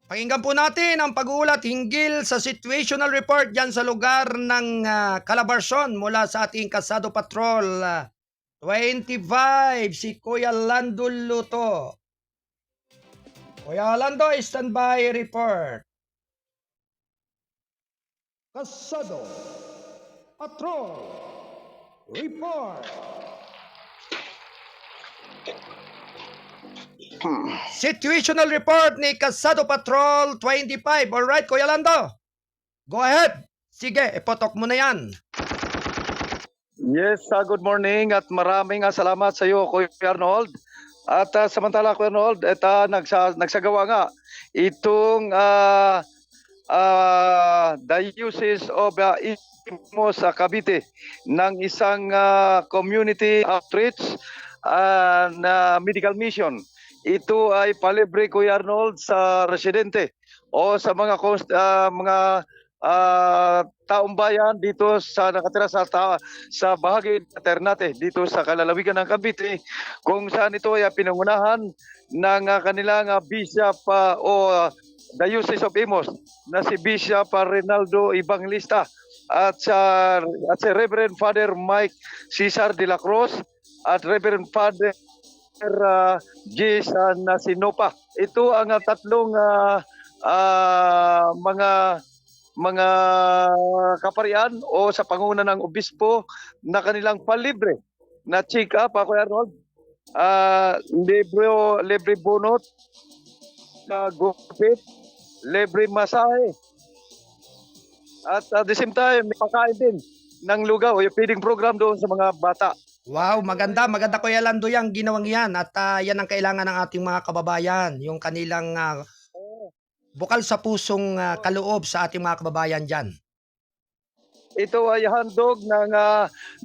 Pakinggan po natin ang pag-uulat hinggil sa situational report dyan sa lugar ng Calabarzon mula sa ating Kasado Patrol. 25, si Kuya Lando Luto. Kuya Lando, standby report. Kasado Patrol report. Situational report ni Kasado Patrol 25. Alright, Kuya Lando. Go ahead. Sige, ipotok mo na yan. Yes, good morning at maraming salamat sa iyo, Kuya Arnold. At samantala, Kuya Arnold, nagsagawa nga itong Diocese of Imus, Cavite ng isang community outreach na medical mission. Ito ay palibre, Kuya Arnold, sa residente o sa mga taong bayan dito sa nakatira sa bahagi ng Ternate dito sa kalalawigan ng Cavite, kung saan ito ay pinangunahan ng kanilang Bishop o Diocese of Imus na si Bishop Reynaldo Evangelista at si Reverend Father Mike Cesar de la Cruz at Reverend Father G. Nasinopa. Ito ang tatlong mga kaparian o sa panguna ng obispo na kanilang palibre na check-up, Kuya Arnold. Libre bunot, gupit, libre masahe. At at the same time, may pakain din ng lugaw, yung feeding program doon sa mga bata. Wow, maganda Kuya Lando yang ginawang yan at yan ang kailangan ng ating mga kababayan, yung kanilang bukal sa pusong kaloob sa ating mga kababayan dyan. Ito ay handog ng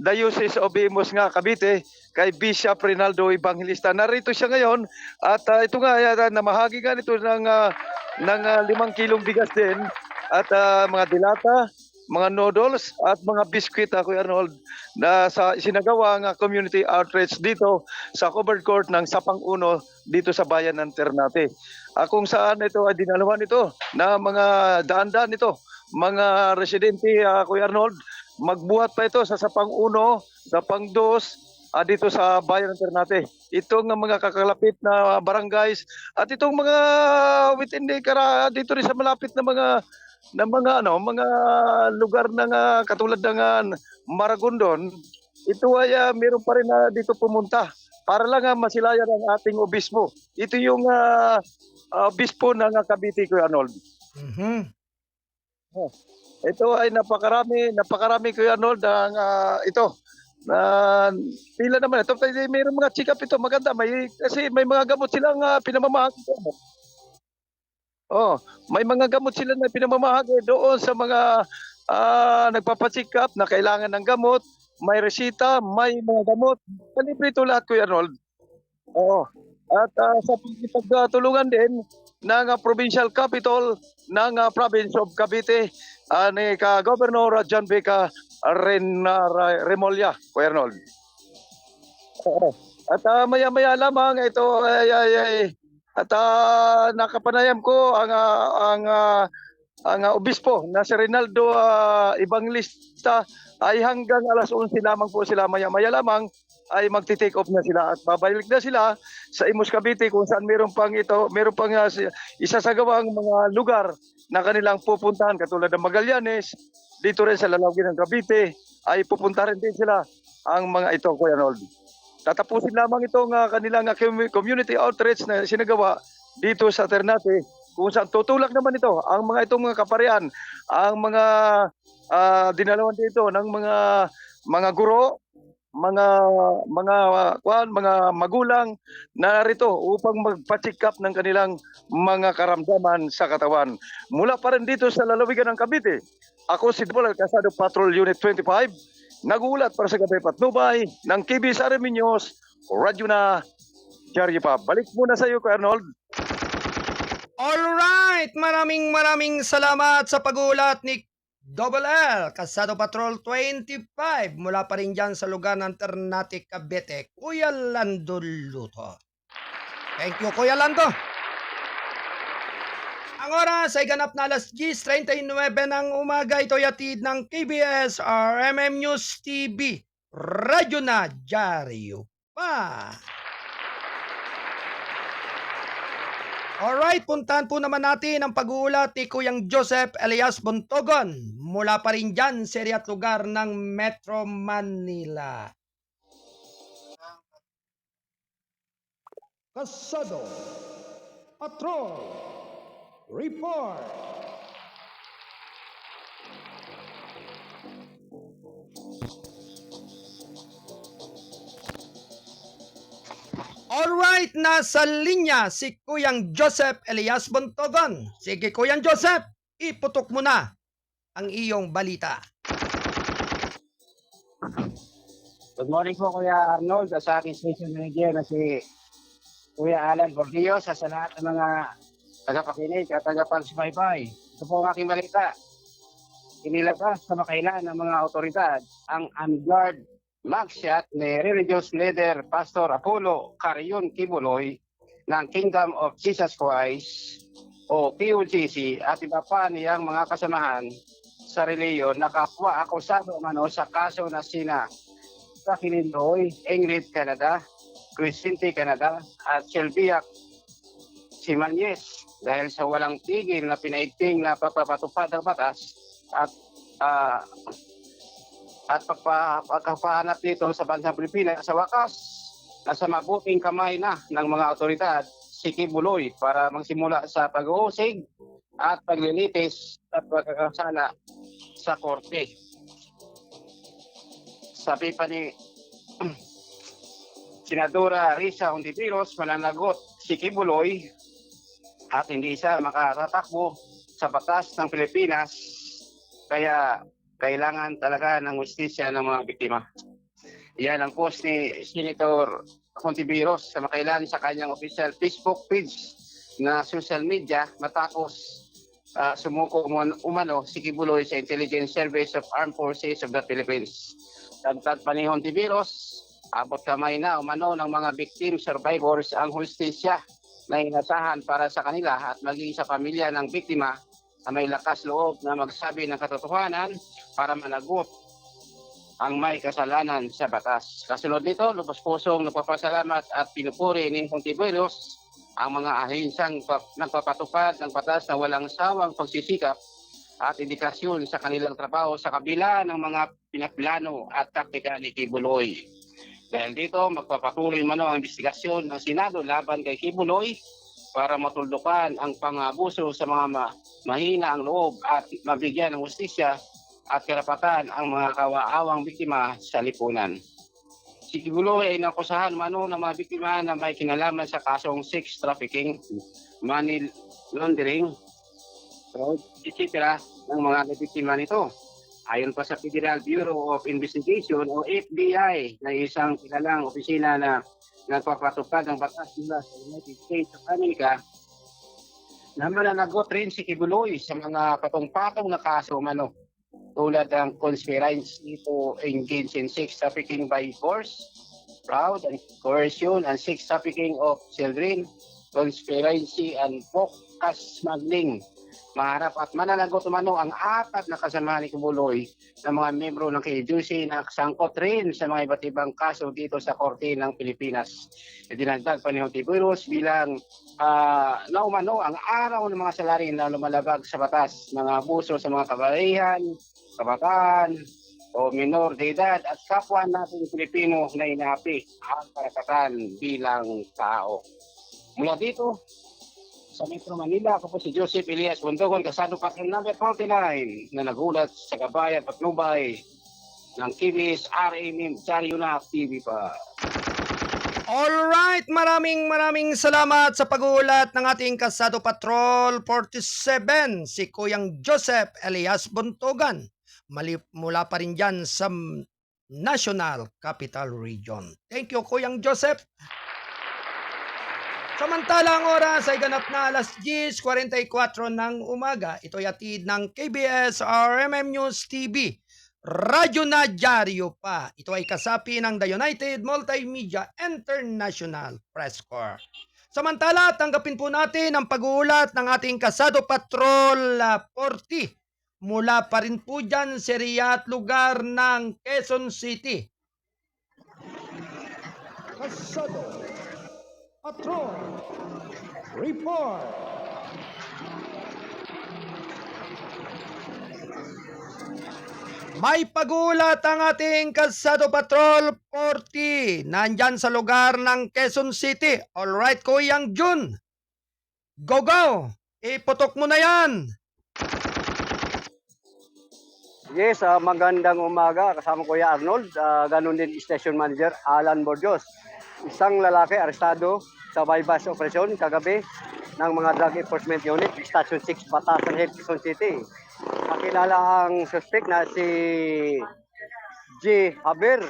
Diocese of Imus nga Cavite kay Bishop Reynaldo Evangelista. Narito siya ngayon at ito nga namahagi nga nito ng 5 kilong bigas din at mga dilata, mga noodles at mga biskwit, Kuya Arnold, na sinagawang community outreach dito sa covered court ng Sapang Uno dito sa bayan ng Ternate. Kung saan ito ay dinalawan ito na mga daan-daan ito, mga residente, Kuya Arnold, magbuhat pa ito sa Sapang Uno, Sapang Dos, dito sa bayan ng Ternate. Itong mga kakalapit na barangays at itong mga within dito rin sa malapit na mga lugar ng katulad ng Maragondon, ito ay meron pa rin na dito pumunta para lang masilayan ang ating obispo. Ito yung obispo ng Cavite, Kuya Arnold. Mhm. Ito ay napakarami, Kuya Arnold, ang ito. Pila naman ito. Mayroong mga check-up ito, maganda. Kasi may mga gamot silang pinamamahagi. May mga gamot sila na pinamamahagi doon sa mga nagpapacheck up na kailangan ng gamot, may resita, may mga gamot. Palibre ito lahat, Kuya Arnold. At sa pagtulungan din ng provincial capital ng province of Cavite ni Governor John Beca Remolla, Kuya Arnold. At maya-maya lamang ito at nakapanayam ko ang obispo na si Reynaldo Evangelista ay hanggang alas 11 lamang po sila, maya-maya lamang ay magti-take off na sila at babalik na sila sa Imus Cavite kung saan meron pang isasagawang mga lugar na kanilang pupuntahan katulad ng Magallanes, dito rin sa lalawigan ng Cavite ay pupunta rin din sila ang mga ito, Kuya Arnold. Tatapusin lamang itong kanilang community outreach na sinagawa dito sa Ternate kung saan tutulak naman ito ang mga itong mga kaparian, ang mga dinalawan dito ng mga guro, mga magulang na narito upang magpa-check up ng kanilang mga karamdaman sa katawan. Mula pa rin dito sa lalawigan ng Cavite, ako si Dubol Casado Patrol Unit 25, nagulat para sa Gabi Patnubay ng KBS Army News, Radyo na Diaryo pa. Balik muna sa iyo, Kuya Arnold. Alright, maraming salamat sa pag-uulat ni Double L, Casado Patrol 25, mula pa rin dyan sa lugar ng Ternate, Cavite, Kuya Lando Luto. Thank you, Kuya Lando. Ang oras ay ganap na alas 10:39 ng umaga. Ito'y hatid ng KBS RMM News TV, Radyo na Diaryo pa. Alright, puntahan po naman natin ang pag-uulat ni Kuyang Joseph Elias Bontogon mula pa rin dyan sa area at lugar ng Metro Manila. Casado Patrol Report. Alright, nasa linya si Kuyang Joseph Elias Bontogon. Sige, Kuyang Joseph, iputok mo na ang iyong balita. Good morning po, Kuya Arnold, at sa aking station manager na si Kuya Alan Gordillo, sa lahat ng mga tagapakinig at tagapagsubaybay. Ito po ang aking balita. Inilabas sa makailan ng mga otoridad ang unguard mugshot ni Religious Leader Pastor Apollo Carion Kibuloy ng Kingdom of Jesus Christ o KOJC at iba pa niyang mga kasamahan sa reliyon na kapwa akusado sa kaso na sina Jacqueline Loy, Ingrid Canada, Crescente Canada at Shelbiak Simanyes dahil sa walang tigil na pinaigting na pagpapatupad ng batas at pagpapahanap dito sa bansang Pilipinas. Sa wakas, nasa mabuting kamay na ng mga otoridad si Kibuloy para magsimula sa pag-uusig at paglilitis at pagkakasala sa korte. Sabi pa ni Senadora Risa Hontiveros, mananagot si Kibuloy at hindi siya makatatakbo sa batas ng Pilipinas, kaya kailangan talaga ng justisya ng mga biktima. Yan ang post ni Senator Hontiveros sa makailan sa kanyang official Facebook page na social media matapos sumuko umano si Kibuloy sa Intelligence Service of Armed Forces of the Philippines. Dagdag pa ni Hontiveros, abot kamay na umano ng mga victim survivors ang hustisya na inasahan para sa kanila at maging sa pamilya ng biktima na may lakas loob na magsabi ng katotohanan para managot ang may kasalanan sa batas. Kasunod nito, lubos pusong nagpapasalamat at pinupuri ni Hontiveros ang mga ahinsang nagpapatupad ng batas na walang sawang pagsisikap at indikasyon sa kanilang trabaho sa kabila ng mga pinaplano at taktika ni Kibuloy. Dahil dito, magpapatuloy ang investigasyon ng Senado laban kay Kibuloy para matuldukan ang pang-abuso sa mga mahina ang loob at mabigyan ng hustisya at karapatan ang mga kawaawang biktima sa lipunan. Si Kibuloy ay nakusahan ng mga biktima na may kinalaman sa kasong sex trafficking, money laundering, fraud, etc. ng mga biktima nito. Ayon pa sa Federal Bureau of Investigation o FBI na isang kilalang opisina na nagpapatupad ng batas nila sa United States of America, na mananagot rin si Kibuloy sa mga patong-patong na kaso tulad ng conspiracy to engage in sex trafficking by force, fraud and coercion, and sex trafficking of children, conspiracy and focus smuggling. Maharap at mananagot ang apat na kasama ni Kibuloy na mga membro ng KJC na sangkot rin sa mga iba't ibang kaso dito sa Korte ng Pilipinas. Dinagdag pa ni Hontiveros bilang naumano ang araw ng mga salarin na lumalabag sa batas ng abuso sa mga kababaihan, kabataan o minor de edad at kapwa natin Pilipino na inaapi ang karapatan bilang tao. Mula dito, Sa Metro Manila, ako po si Joseph Elias Bundogon, kasado patrol number 49 na nagulat sa Kabayan, Patnubay ng KBS RMM Chariuna TV pa. Alright, maraming salamat sa pag-uulat ng ating Kasado Patrol 47, si Kuyang Joseph Elias Buntogan. Mula pa rin dyan sa National Capital Region. Thank you, Kuyang Joseph. Samantala ang oras ay ganap na alas 10:44 ng umaga. Ito'y atid ng KBS RMM News TV. Radyo na dyaryo pa. Ito ay kasapi ng The United Multimedia International Press Corps. Samantala, tanggapin po natin ang pag-uulat ng ating Kasado Patrol 40. Mula pa rin po dyan sa area at lugar ng Quezon City. Kasado Patrol Report. May pag-uulat ang ating Kasado Patrol 40. Nandyan sa lugar ng Quezon City. Alright, Kuyang Jun. Go! Iputok mo na yan. Yes, magandang umaga. Kasama ko Kuya Arnold. Ganun din Station Manager Alan Bordios. Isang lalaki arestado sa bypass operation kagabi ng mga Drug Enforcement Unit, Station 6, Batasan Hill, Quezon City. Nakilala ang suspect na si G. Haber,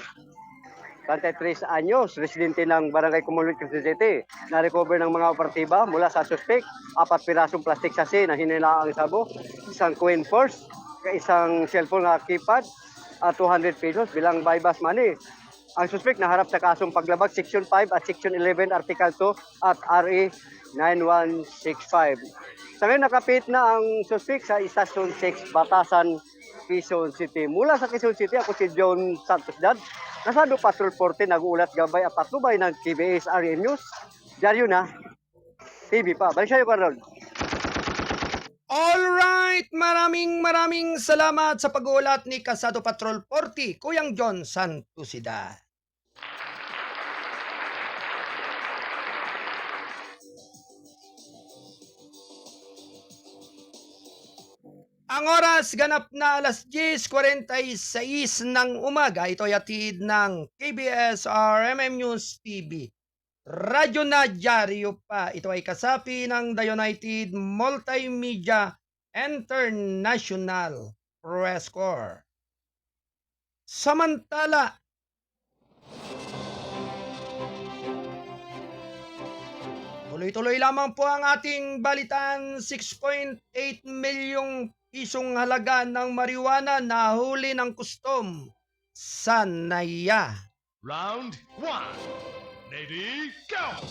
33 anyos, residente ng Barangay Kumulut, Quezon City. Na-recover ng mga operatiba mula sa suspect, 4 pirasong plastic sachet na hinilaang sabo, isang coin purse, isang cellphone na keypad, at 200 pesos bilang bypass money. Ang suspect naharap sa kasong paglabag Section 5 at Section 11 Article 2 at RE 9165. Sa ngayon nakapit na ang suspect sa Station 6 Batasan, Quezon City. Mula sa Quezon City, ako si John Santos Dad. Kasado Patrol 40, nag-uulat gabay at patnubay ng KBS RN News. Diaryo na, TV pa. Balik sa'yo, Carol. Alright, maraming salamat sa pag-uulat ni Kasado Patrol 40, Kuyang John Santusida. Ang oras ganap na alas 10:46 ng umaga. Ito ay atid ng KBS RMM News TV. Radyo na dyaryo pa. Ito ay kasapi ng The United Multimedia International Press Corps. Samantala, tuloy-tuloy lamang po ang ating balitan. 6.8 milyong pisong halaga ng marijuana na huli ng kustom sa Naya. Round 1. Ready, go!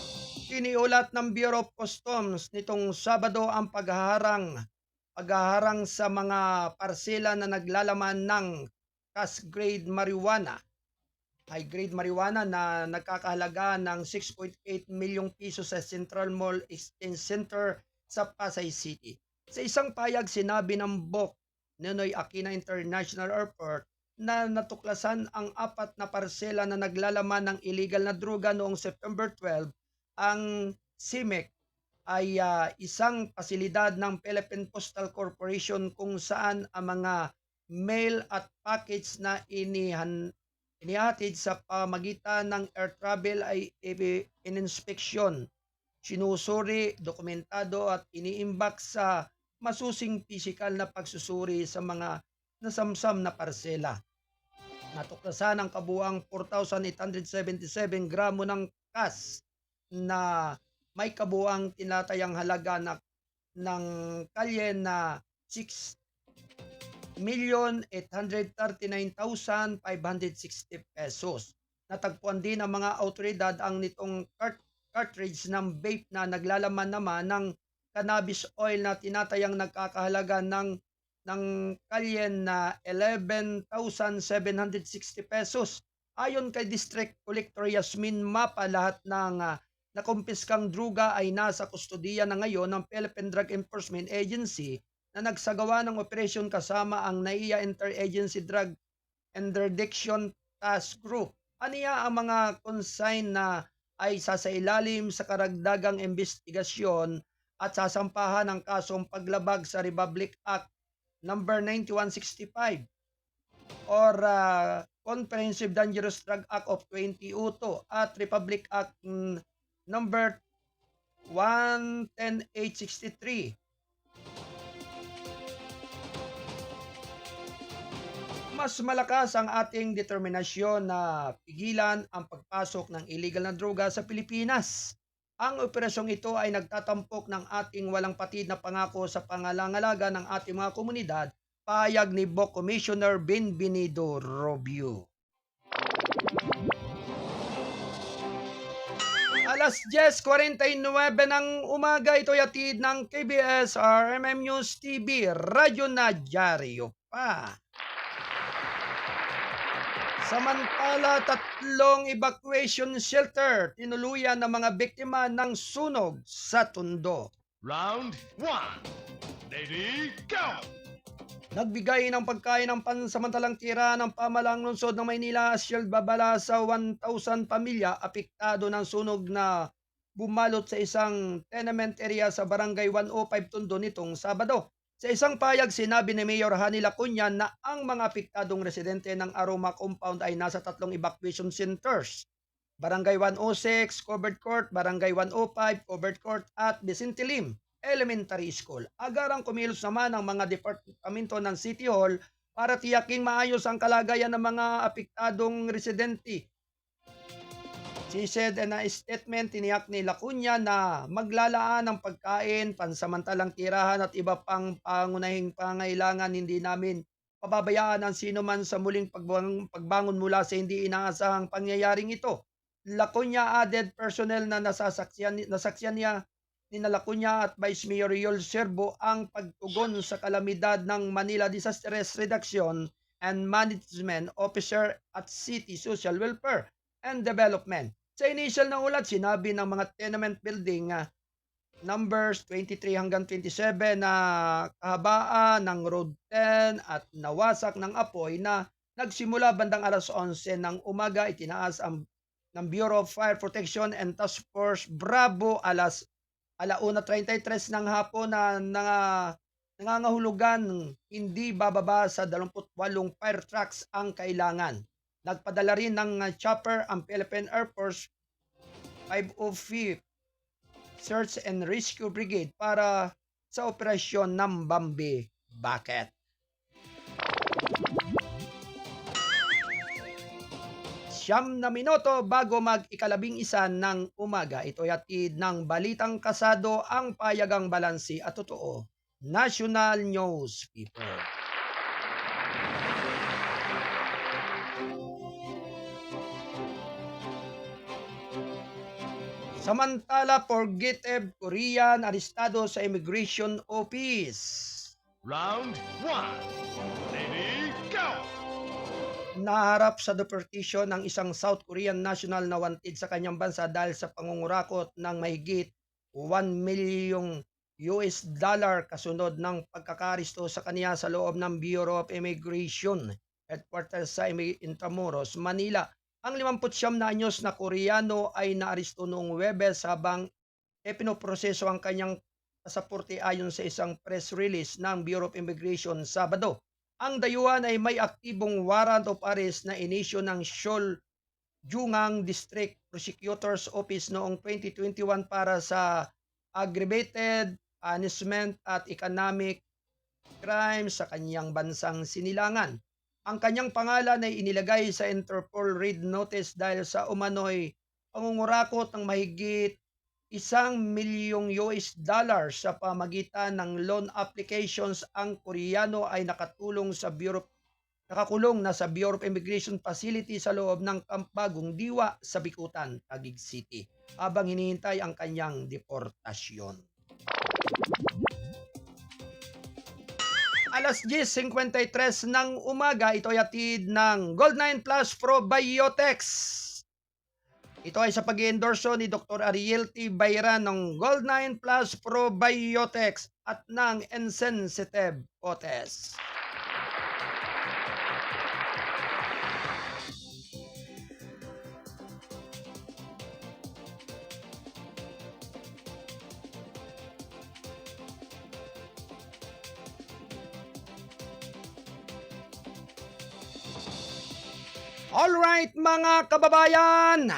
Iniulat ng Bureau of Customs nitong Sabado ang paghaharang sa mga parsela na naglalaman ng cash grade marijuana, high grade marijuana na nagkakahalaga ng 6.8 milyong piso sa Central Mall Exchange Center sa Pasay City. Sa isang payag, sinabi ng BOC Ninoy Aquino International Airport na natuklasan ang 4 na parsela na naglalaman ng illegal na droga noong September 12. Ang CIMEC ay isang pasilidad ng Philippine Postal Corporation kung saan ang mga mail at package na inihatid sa pamagitan ng air travel ay ininspeksyon, sinusuri, dokumentado at iniimbak sa masusing pisikal na pagsusuri sa mga nasamsam na parsela. Natuklasan ang kabuang 4,877 gramo ng cash na may kabuang tinatayang halaga ng kalye na 6,839,560 pesos. Natagpuan din ng mga autoridad ang nitong cartridge ng vape na naglalaman naman ng cannabis oil na tinatayang nagkakahalaga ng kalye na 11,760 pesos. Ayon kay District Collector Yasmin Mapa, lahat ng nakumpiskang druga ay nasa kustodiya na ngayon ng Philippine Drug Enforcement Agency na nagsagawa ng operasyon kasama ang NAIA Interagency Drug Interdiction Task Group. Aniya ang mga consign na ay sasailalim sa karagdagang investigasyon at sasampahan ng kasong paglabag sa Republic Act number 9165 or Comprehensive Dangerous Drug Act of 2002 at Republic Act number 110863. Mas malakas ang ating determinasyon na pigilan ang pagpasok ng illegal na droga sa Pilipinas. Ang operasyong ito ay nagtatampok ng ating walang patid na pangako sa pangangalaga ng ating mga komunidad, pahayag ni BOC Commissioner Benvenido Robio. Alas 10:49 ng umaga, ito yatid ng KBS RMM News TV, Radyo na Dyaryo pa. Samantala, 3 evacuation shelter tinuluyan ng mga biktima ng sunog sa Tondo. Round 1. Ready, go! Nagbigay ng pagkain ng pansamantalang tira ng pamalang lungsod ng Maynila Shield babala sa 1,000 pamilya apektado ng sunog na bumalot sa isang tenement area sa Barangay 105 Tondo nitong Sabado. Sa isang payag, sinabi ni Mayor Hani Lacuna na ang mga apektadong residente ng Aroma Compound ay nasa 3 evacuation centers. Barangay 106, Covered Court, Barangay 105, Covered Court at Vicente Lim Elementary School. Agarang kumilos naman ang mga departamento ng City Hall para tiyaking maayos ang kalagayan ng mga apektadong residente. She said in a statement, tiniyak ni Lacuna na maglalaan ng pagkain, pansamantalang tirahan at iba pang pangunahing pangailangan. Hindi namin pababayaan ang sino man sa muling pagbangon mula sa hindi inaasahang pangyayaring ito. Lacuna added personnel na nasaksiyan niya ni Lacuna at Vice Mayor Yol Serbo ang pagtugon sa kalamidad ng Manila Disaster Reduction and Management Officer at City Social Welfare and Development. Sa initial na ulat, sinabi ng mga tenement building numbers 23 hanggang 27 na kahabaan ng Road 10 at nawasak ng apoy na nagsimula bandang alas 11 ng umaga. Itinaas ng Bureau of Fire Protection and Task Force Bravo alas 1:33 ng hapon na nangangahulugan hindi bababa sa 28 fire trucks ang kailangan. Nagpadala rin ng chopper ang Philippine Air Force 505th Search and Rescue Brigade para sa operasyon ng Bambi Bucket. Siyam na minuto bago mag-11 ng umaga, ito yatid ng Balitang Kasado, ang payagang balansi at totoo. National Newspaper. Samantala, fugitive Korean arestado sa Immigration Office. Round 1. Ready, go! Naharap sa deportation ng isang South Korean national na wanted sa kanyang bansa dahil sa pangungurakot ng mahigit $1 million kasunod ng pagkakaristo sa kaniya sa loob ng Bureau of Immigration headquarters sa Intramuros, Manila. Ang 59 na anyos na Koreano ay naaresto noong Huwebes habang ipinoproseso ang kanyang pasaporte ayon sa isang press release ng Bureau of Immigration Sabado. Ang dayuhan ay may aktibong warrant of arrest na inisyo ng Seoul Jungang District Prosecutor's Office noong 2021 para sa aggravated punishment at economic crimes sa kanyang bansang sinilangan. Ang kanyang pangalan ay inilagay sa Interpol Red Notice dahil sa umano'y pangungurakot ng mahigit $1 million sa pamagitan ng loan applications. Ang Koreano ay nakakulong na sa Bureau of Immigration Facility sa loob ng Camp Bagong Diwa sa Bikutan, Taguig City, habang hinihintay ang kanyang deportasyon. Alas 10:53 ng umaga, ito ay hatid ng Gold9 Plus Probiotics. Ito ay sa pag-endorso ni Dr. Ariel T. Bayran ng Gold9 Plus Probiotics at ng Insensitive Potes. Alright mga kababayan,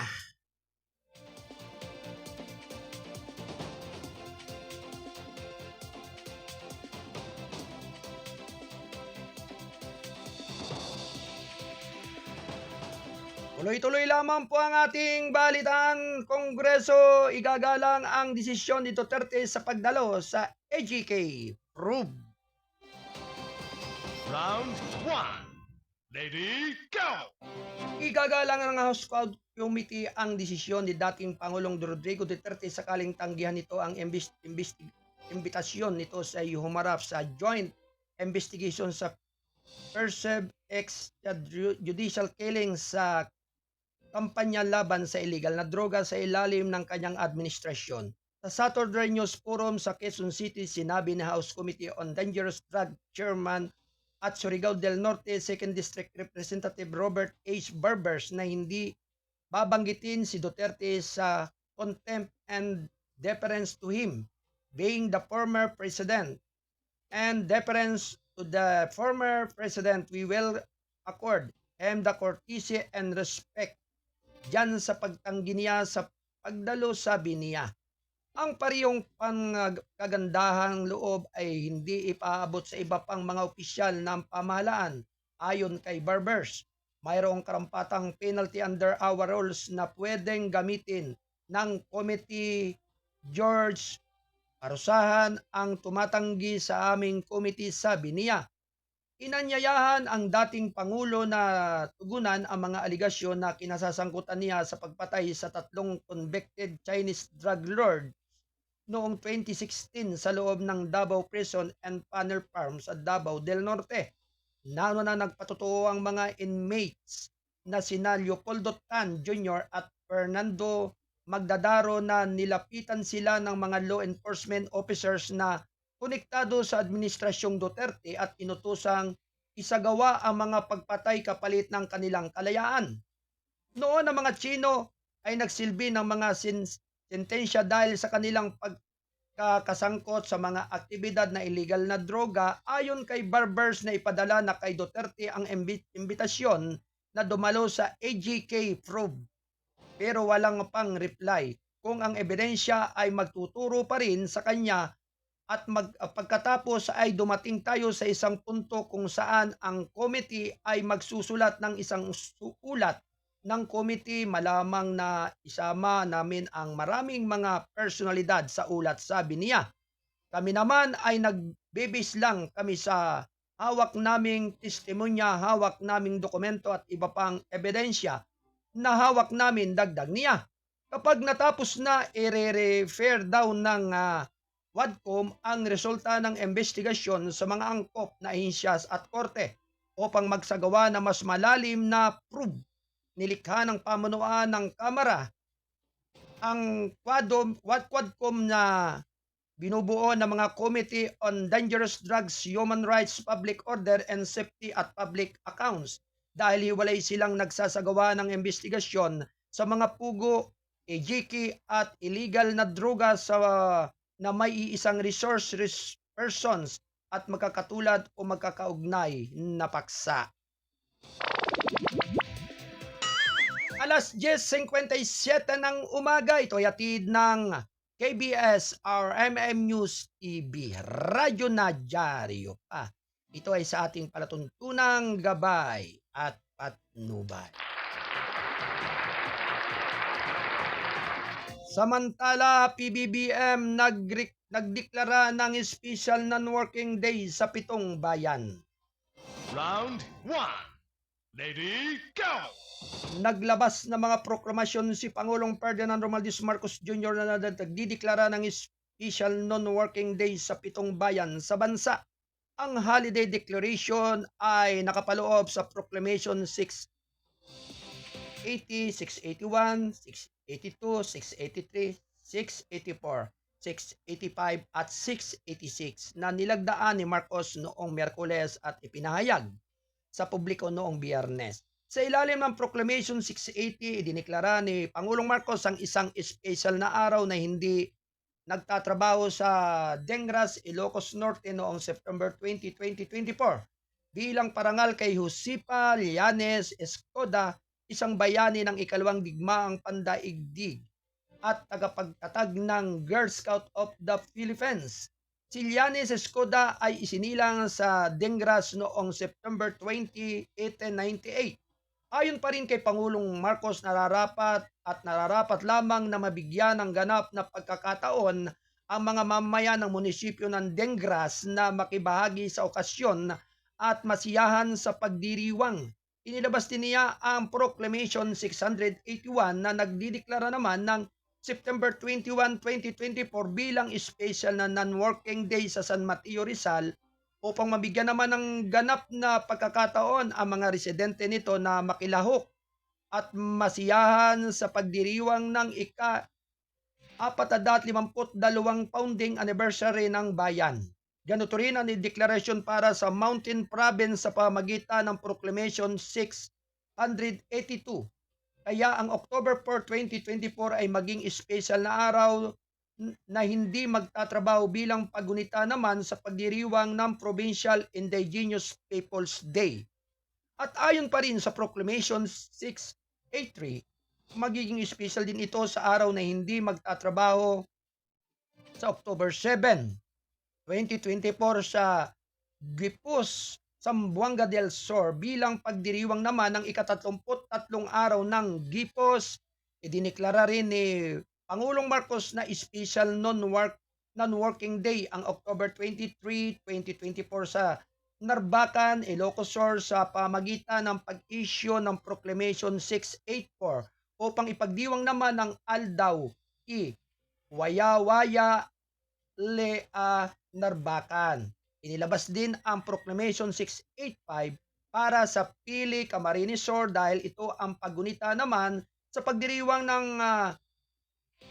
tuloy-tuloy lamang po ang ating balitaan. Kongreso igagalang ang desisyon ni Duterte sa pagdalo sa AGK Probe. Round 1. Ready, go! Igagalang ng House Committee ang desisyon ni dating Pangulong Rodrigo Duterte sakaling tanggihan nito ang imbitasyon nito sa humarap sa joint investigation sa perceived extrajudicial killing sa kampanya laban sa illegal na droga sa ilalim ng kanyang administrasyon. Sa Saturday News Forum sa Quezon City, sinabi ni House Committee on Dangerous Drug Chairman at Surigao del Norte 2nd District Representative Robert H. Barbers na hindi babanggitin si Duterte sa contempt and deference to him, being the former president. And deference to the former president, we will accord him the courtesy and respect diyan sa pagtanggi niya sa pagdalo, sabi niya. Ang parehong pangkagandahang loob ay hindi ipaabot sa iba pang mga opisyal ng pamahalaan. Ayon kay Barbers, mayroong karampatang penalty under our rules na pwedeng gamitin ng Committee. George parusahan ang tumatanggi sa aming committee, sabi niya. Inanyayahan ang dating Pangulo na tugunan ang mga aligasyon na kinasasangkutan niya sa pagpatay sa 3 convicted Chinese drug lord noong 2016 sa loob ng Davao Prison and Panel Farm sa Davao del Norte. Na nagpatotoo ang mga inmates na sina Leopoldo Tan Jr. at Fernando Magdadaro na nilapitan sila ng mga law enforcement officers na konektado sa administrasyong Duterte at inutusang isagawa ang mga pagpatay kapalit ng kanilang kalayaan. Noon ang mga Chino ay nagsilbi ng mga sentensya dahil sa kanilang pagkakasangkot sa mga aktibidad na illegal na droga. Ayon kay Barbers na ipadala na kay Duterte ang imbitasyon na dumalo sa AGK probe. Pero walang pang reply kung ang ebidensya ay magtuturo pa rin sa kanya. At pagkatapos ay dumating tayo sa isang punto kung saan ang committee ay magsusulat ng isang ulat ng committee, malamang na isama namin ang maraming mga personalidad sa ulat, sabi niya. Kami naman ay nagbibis lang kami sa hawak naming testimonya, hawak naming dokumento at iba pang ebidensya na hawak namin, dagdag niya. Kapag natapos na, i-refer daw ng Wadcom ang resulta ng investigasyon sa mga angkop na ahensyas at korte upang magsagawa na mas malalim na probe. Nilikha ng pamunuan ng Kamara ang Wadcom na binubuo ng mga Committee on Dangerous Drugs, Human Rights, Public Order and Safety at Public Accounts dahil hiwalay silang nagsasagawa ng investigasyon sa mga pugo, AGK at illegal na droga sa na may iisang resource persons at magkakatulad o magkakaugnay na paksa. Alas 10:57 ng umaga, ito ay hatid ng KBS RMM News TV, Radyo na Dyaryo pa. Ito ay sa ating palatuntunang gabay at patnubay. Samantala, PBBM nagdeklara ng special non-working day sa 7 bayan. Round 1. Ready, go! Naglabas ng mga proklamasyon si Pangulong Ferdinand Romualdez Marcos Jr. na nagdideklara ng special non-working day sa 7 bayan sa bansa. Ang holiday declaration ay nakapaloob sa Proclamation 680, 681, 682, 683, 684, 685 at 686 na nilagdaan ni Marcos noong Miyerkules at ipinahayag sa publiko noong Biyernes. Sa ilalim ng Proclamation 680, idineklara ni Pangulong Marcos ang isang special na araw na hindi nagtatrabaho sa Dengras, Ilocos Norte noong September 20, 2024 bilang parangal kay Josepa Llanes Escoda isang bayani ng ikalawang digmaang pandaigdig at tagapagtatag ng Girl Scout of the Philippines. Si Lianis Escoda ay isinilang sa Dengras noong September 20, 1898. Ayon pa rin kay Pangulong Marcos, nararapat lamang na mabigyan ng ganap na pagkakataon ang mga mamamayan ng munisipyo ng Dengras na makibahagi sa okasyon at masiyahan sa pagdiriwang. Inilabas din niya ang Proclamation 681 na nagdideklara naman ng September 21, 2024 bilang special na non-working day sa San Mateo, Rizal upang mabigyan naman ng ganap na pagkakataon ang mga residente nito na makilahok at masiyahan sa pagdiriwang ng ika-452 founding anniversary ng bayan. Ganito rin ang deklarasyon para sa Mountain Province sa pamagitan ng Proclamation 682. Kaya ang October 4, 2024 ay maging special na araw na hindi magtatrabaho bilang paggunita naman sa pagdiriwang ng Provincial Indigenous Peoples Day. At ayon pa rin sa Proclamation 683, magiging special din ito sa araw na hindi magtatrabaho sa October 7, 2024 sa Gipus, Zamboanga del Sur bilang pagdiriwang naman ng ika-33 araw ng Gipos. Idineklara rin ni Pangulong Marcos na special non-working day ang October 23, 2024 sa Narbacan, Ilocos Sur sa pamagitan ng pag-issue ng Proclamation 684 upang ipagdiwang naman ng Aldaw Waya-Waya Lea Narbacan. Inilabas din ang Proclamation 685 para sa Pili, Camarines Sur dahil ito ang paggunita naman sa pagdiriwang ng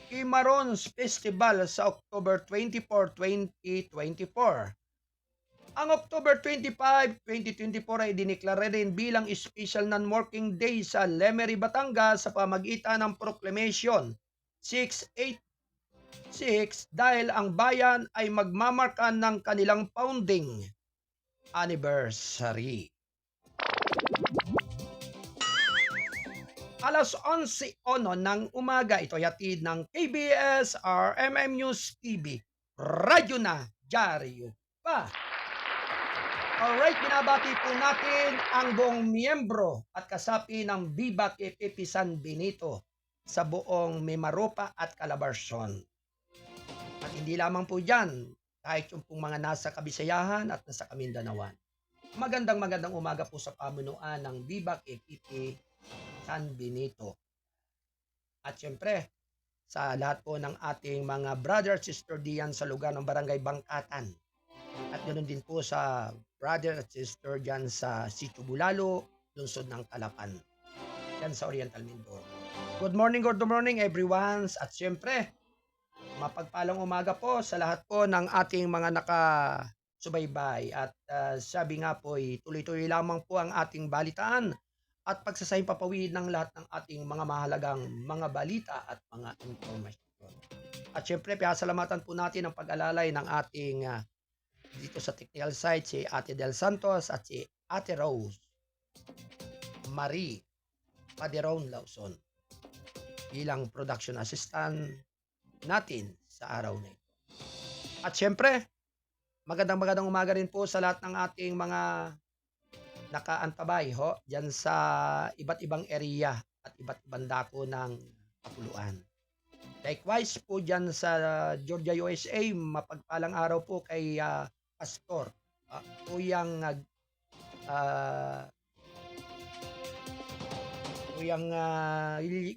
Kimarons Festival sa October 24, 2024. Ang October 25, 2024 ay dineklara rin bilang special non-working day sa Lemery, Batangas sa pamagitan ng Proclamation 686 dahil ang bayan ay magmamarka ng kanilang founding anniversary. Alas 11:01 ng umaga, ito yatid ng KBS RMM News TV. Radyo na, dyaryo pa. Alright, binabati po natin ang buong miyembro at kasapi ng Viva KPP San Benito sa buong Mimaropa at Calabarzon. At hindi lamang po dyan, kahit yung pong mga nasa Kabisayahan at nasa Kamindanawan. Magandang umaga po sa pamunuan ng Viva KPP San Benito. At syempre, sa lahat po ng ating mga brother at sister diyan sa lugar ng Barangay Bangkatan. At ganoon din po sa brother at sister diyan sa Sitio Bulalo, lungsod ng Calapan. Yan sa Oriental Mindoro. Good morning everyone. At syempre, mapagpalang umaga po sa lahat po ng ating mga nakasubaybay. At sabi nga po, tuloy-tuloy lamang po ang ating balitaan at pagsasahing papawid ng lahat ng ating mga mahalagang mga balita at mga informasyon. At syempre, pasalamatan po natin ang pag-alalay ng ating dito sa technical side, si Ate Del Santos at si Ate Rose Marie Paderon Lawson bilang production assistant natin sa araw na ito. At syempre, magandang umaga rin po sa lahat ng ating mga nakaantabay dyan sa iba't ibang area at iba't ibang dako ng kapuluan. Likewise po dyan sa Georgia, USA, mapagpalang araw po kay Pastor Kuyang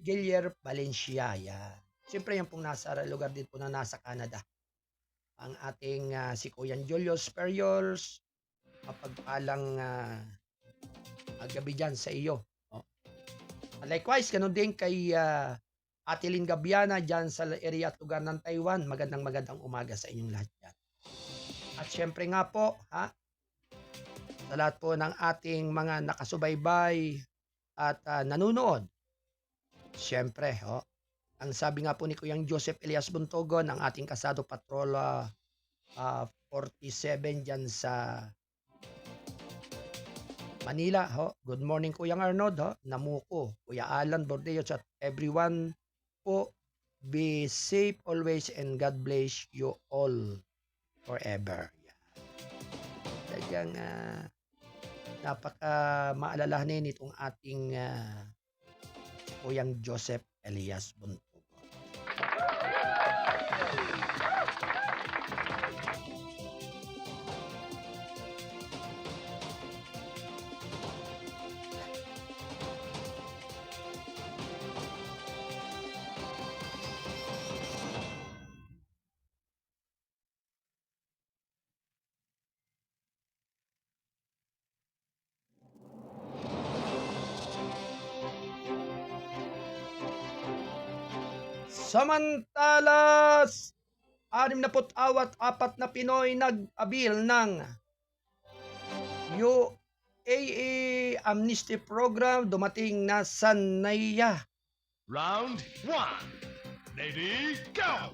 Gilier Valencia. Siyempre yan pong nasa lugar din po na nasa Canada. Ang ating si Kuya Julius Periols, mapagpalang gabi dyan sa iyo. Likewise, ganun din kay Ate Lynn Gabiana dyan sa area at lugar ng Taiwan. Magandang umaga sa inyong lahat dyan. At syempre nga po, sa lahat po ng ating mga nakasubaybay at nanunood. Syempre, ang sabi nga po ni Kuyang Joseph Elias Buntogon, ang ating kasado Patrol 47 dyan sa Manila, ho. Good morning, Kuya Arnold, ho. Namuko, Kuya Alan Bordeos at everyone po. Be safe always and God bless you all forever. Yan. Talagang napaka maalalahanin itong ating Kuyang Joseph Elias Buntugo. Samantala, 64 na Pinoy nag-abil ng UAA Amnesty Program dumating na sa NAIA. Round 1. Lady, go!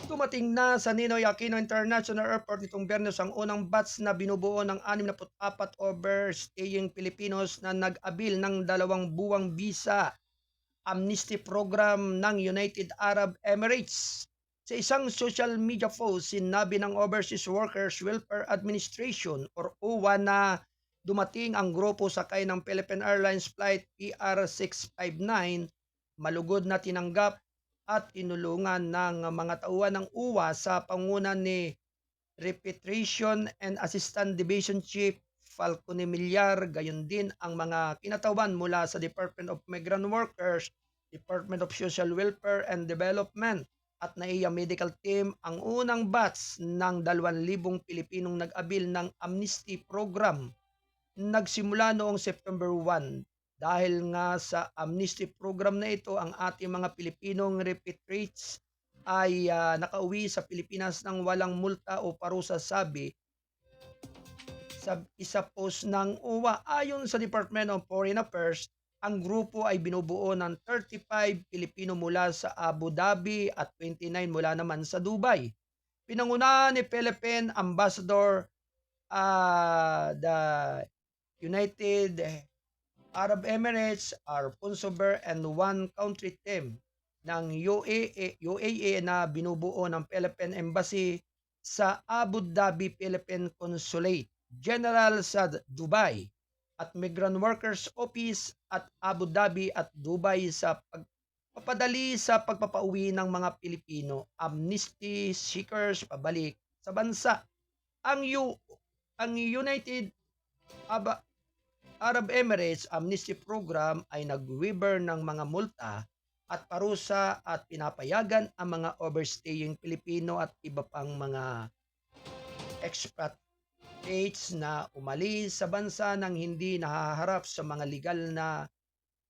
Dumating na sa Ninoy Aquino International Airport nitong Biyernes ang unang batch na binubuo ng 64 overstaying Filipinos na nag-abil ng 2 buwang visa amnesty program ng United Arab Emirates. Sa isang social media post, sinabi ng Overseas Workers Welfare Administration or OWA na dumating ang grupo sakay ng Philippine Airlines Flight PR659, malugod na tinanggap at tinulungan ng mga tauhan ng OWA sa pangunan ni Repatriation and Assistant Division Chief Falcone Millar, gayon din ang mga kinatawan mula sa Department of Migrant Workers, Department of Social Welfare and Development at NAIA Medical Team. Ang unang batch ng 2,000 Pilipinong nag-abil ng amnesty program nagsimula noong September 1. Dahil nga sa amnesty program na ito, ang ating mga Pilipinong repatriates ay nakauwi sa Pilipinas ng walang multa o parusa, sabi sa isa post ng OWA. Ayon sa Department of Foreign Affairs, ang grupo ay binubuo ng 35 Pilipino mula sa Abu Dhabi at 29 mula naman sa Dubai. Pinangunahan ni Philippine Ambassador the United Arab Emirates, Alfonso Ber, and one country team ng UAE na binubuo ng Philippine Embassy sa Abu Dhabi Philippine Consulate General sa Dubai at Migrant Workers Office at Abu Dhabi at Dubai sa pagpapadali sa pagpapauwi ng mga Pilipino amnesty seekers pabalik sa bansa. Ang United Arab Emirates Amnesty Program ay nag-waiver ng mga multa at parusa at pinapayagan ang mga overstaying Pilipino at iba pang mga expat na umalis sa bansa nang hindi nahaharap sa mga legal na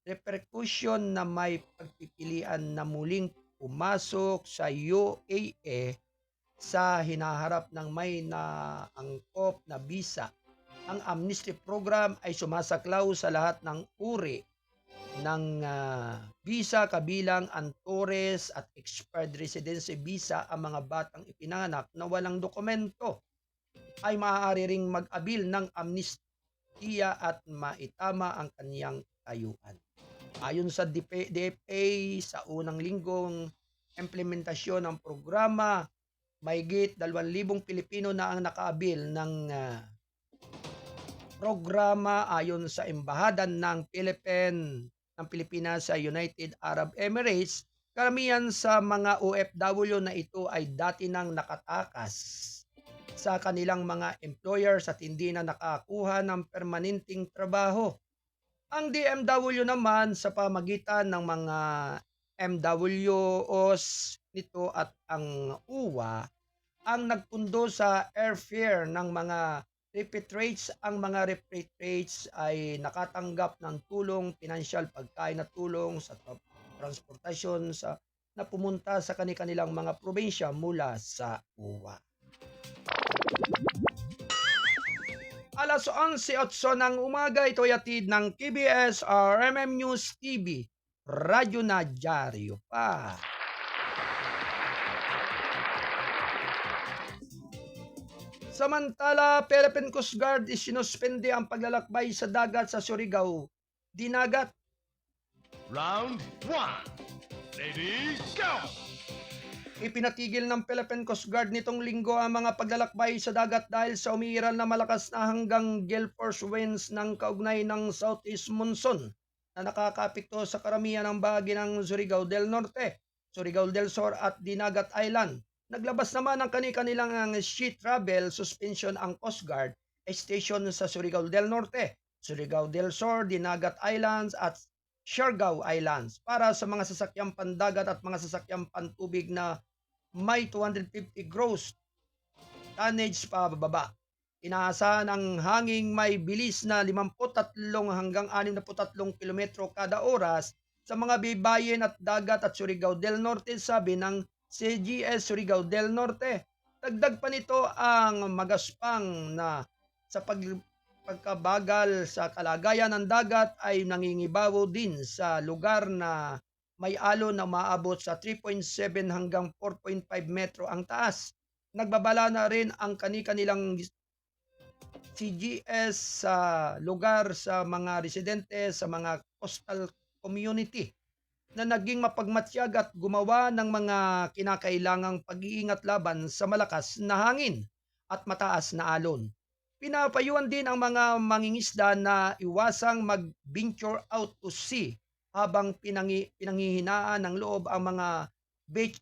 repercussion na may pagpipilian na muling pumasok sa UAE sa hinaharap ng may naangkop na visa. Ang amnesty program ay sumasaklaw sa lahat ng uri ng visa kabilang ang tourist at expired residency visa. Ang mga batang ipinanganak na walang dokumento ay maaari ring mag-abil ng amnestiya at maitama ang kaniyang tayuan. Ayon sa DFA, sa unang linggong implementasyon ng programa, mahigit 2,000 Pilipino na ang nakaabil ng programa. Ayon sa Embahada ng Pilipinas sa United Arab Emirates, karamihan sa mga OFW na ito ay dati nang nakatakas sa kanilang mga employers at hindi na nakakuha ng permanenteng trabaho. Ang DMW naman sa pamagitan ng mga MWOs nito at ang UWA ang nagpundo sa airfare ng mga repatriates. Ang mga repatriates ay nakatanggap ng tulong, pinansyal, pagkain na tulong sa transportasyon na pumunta sa kanilang mga probinsya mula sa UWA. Alas 11:08 ng umaga, ito ay hatid ng KBS RMM News TV, Radyo na Dyaryo pa. Samantala, Philippine Coast Guard isinuspende ang paglalakbay sa dagat sa Surigao. Dinagat. Round 1. Ready, go! Ipinatigil ng Philippine Coast Guard nitong linggo ang mga paglalakbay sa dagat dahil sa umiiral na malakas na hanggang gale force winds ng kaugnay ng southeast monsoon na nakakapekto sa karamihan ng bahagi ng Surigao del Norte, Surigao del Sur at Dinagat Island. Naglabas naman ng kanilang sea travel suspension ang Coast Guard station sa Surigao del Norte, Surigao del Sur, Dinagat Islands at Siargao Islands para sa mga sasakyang pandagat at mga sasakyang pantubig na may 250 gross tonnage pababa. Inaasahan ang hanging may bilis na 53 hanggang 63 kilometro kada oras sa mga baybayin at dagat at Surigao del Norte, sabi ng CGS Surigao del Norte. Dagdag pa nito ang magaspang na sa pagkabagal sa kalagayan ng dagat ay nangingibabaw din sa lugar na may alon na umaabot sa 3.7 hanggang 4.5 metro ang taas. Nagbabala na rin ang kanilang CGS sa lugar sa mga residente sa mga coastal community na naging mapagmatsyag at gumawa ng mga kinakailangang pag-iingat laban sa malakas na hangin at mataas na alon. Pinapayuhan din ang mga mangingisda na iwasang mag-venture out to sea habang pinanghihinaan ng loob ang mga beach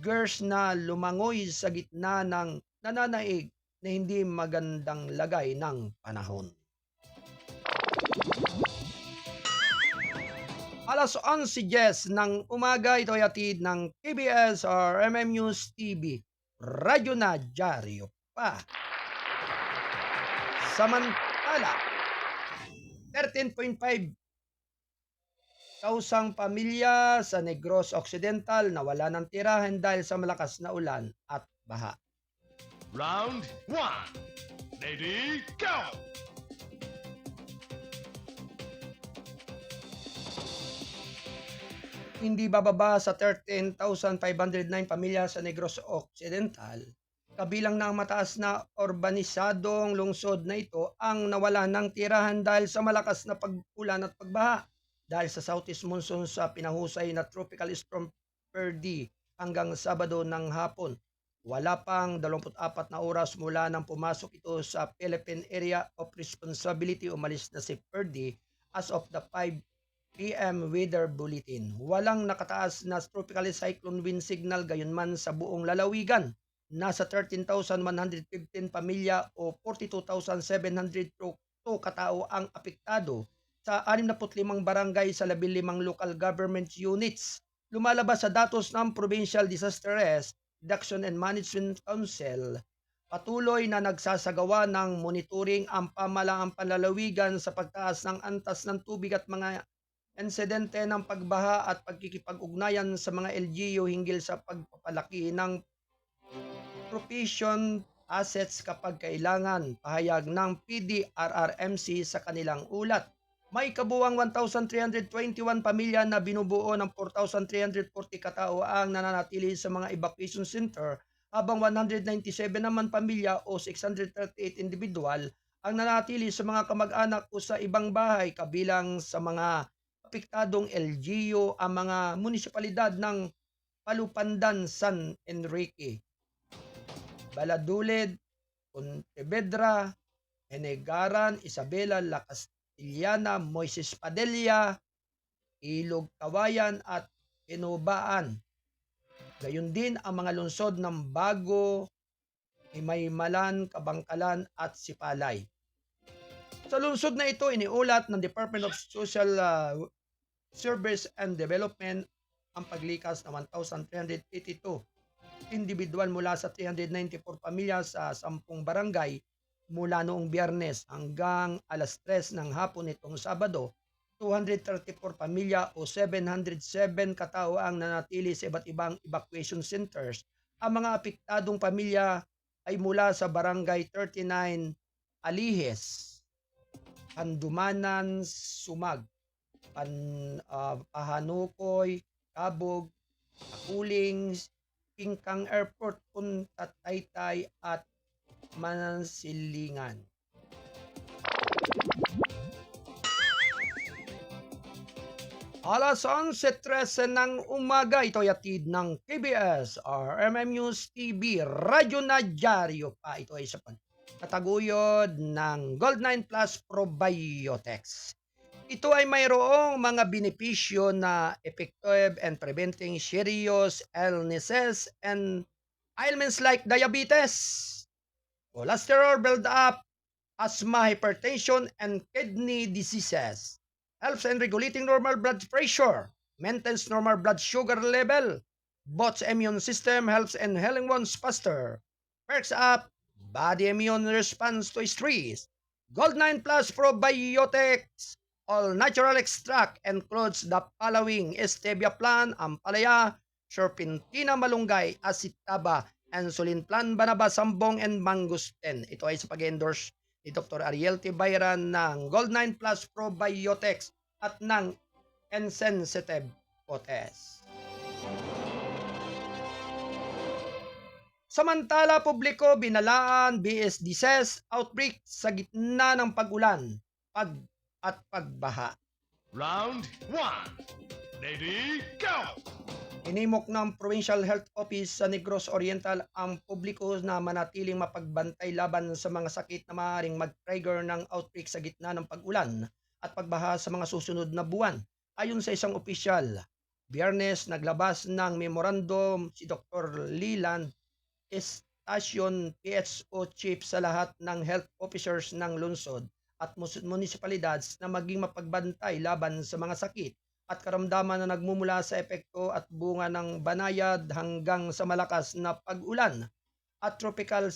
girls na lumangoy sa gitna ng nananaig na hindi magandang lagay ng panahon. Alas 11:10 ng umaga, ito ay hatid ng KBS or MM News TV. Radyo na dyaryo pa. Samantala, 13.5 tausang pamilya sa Negros Occidental nawala ng tirahan dahil sa malakas na ulan at baha. Round 1. Ready, go! Hindi bababa sa 13,509 pamilya sa Negros Occidental. Kabilang na ang mataas na urbanisadong lungsod na ito ang nawala ng tirahan dahil sa malakas na pag-ulan at pagbaha dahil sa southeast monsoon sa pinahusay na tropical storm Perdi hanggang Sabado ng hapon. Wala pang 24 na oras mula nang pumasok ito sa Philippine Area of Responsibility, umalis na si Perdi as of the 5 PM weather bulletin. Walang nakataas na tropical cyclone wind signal gayunman sa buong lalawigan. Nasa 13,115 pamilya o 42,702 katao ang apektado sa 65 barangay sa 15 local government units. Lumalabas sa datos ng Provincial Disaster Risk Reduction and Management Council. Patuloy na nagsasagawa ng monitoring ang pamahalaang panlalawigan sa pagtaas ng antas ng tubig at mga insidente ng pagbaha at pagkikipag-ugnayan sa mga LGU hinggil sa pagpapalaki ng provision assets kapag kailangan, pahayag ng PDRRMC sa kanilang ulat. May kabuwang 1,321 pamilya na binubuo ng 4,340 katao ang nananatili sa mga evacuation center, habang 197 naman pamilya o 638 individual ang nananatili sa mga kamag-anak o sa ibang bahay, kabilang sa mga apektadong LGU ang mga munisipalidad ng Palupandan, San Enrique, Baladulid, Pontevedra, Enegaran, Isabela, La Castillana, Moises Padilla, Ilog Kawayan at Inubaan. Gayon din ang mga lungsod ng Bago, Himaymalan, Kabangkalan at Sipalay. Sa lungsod na ito, iniulat ng Department of Social Service and Development ang paglikas na 1,382 individual mula sa 394 pamilya sa 10 barangay mula noong Biyernes hanggang alas 3 ng hapon nitong Sabado. 234 pamilya o 707 katao ang nanatili sa iba't ibang evacuation centers. Ang mga apektadong pamilya ay mula sa Barangay 39 Alihes, Pandumanan, Sumag, Pahanukoy, Kabog, Akuling, Pingkang Airport, Punta Taytay at Mansilingan. Alas 11:13 ng umaga, ito ay hatid ng KBS RMM News TV, Radyo na Dyaryo pa. Ito ay sa pagtataguyod ng Gold9 Plus Probiotics. Ito ay mayroong mga benepisyo na effective and preventing serious illnesses and ailments like diabetes, cholesterol build-up, asthma, hypertension, and kidney diseases. Helps in regulating normal blood pressure, maintains normal blood sugar level, boosts immune system, helps in healing wounds faster, perks up body immune response to stress. Gold9 Plus Probiotics, all natural extract includes the following: stevia plant, ampalaya, serpentina malunggay, acetaba, insulin plant, banaba, sambong, and mangustin. Ito ay sa pag-endorse ni Dr. Ariel Tibayran ng Gold9 Plus Probiotics at ng Insensitive Potes. Samantala, publiko binalaan BSDSES outbreak sa gitna ng pag-ulan at pagbaha. Round 1. Ready, go! Hinimok ng Provincial Health Office sa Negros Oriental ang publiko na manatiling mapagbantay laban sa mga sakit na maaaring mag-trigger ng outbreak sa gitna ng pag-ulan at pagbaha sa mga susunod na buwan. Ayon sa isang opisyal, Biyernes naglabas ng memorandum si Dr. Leland, Station PHO Chief, sa lahat ng health officers ng lungsod at munisipalidades na maging mapagbantay laban sa mga sakit at karamdaman na nagmumula sa epekto at bunga ng banayad hanggang sa malakas na pag-ulan at tropical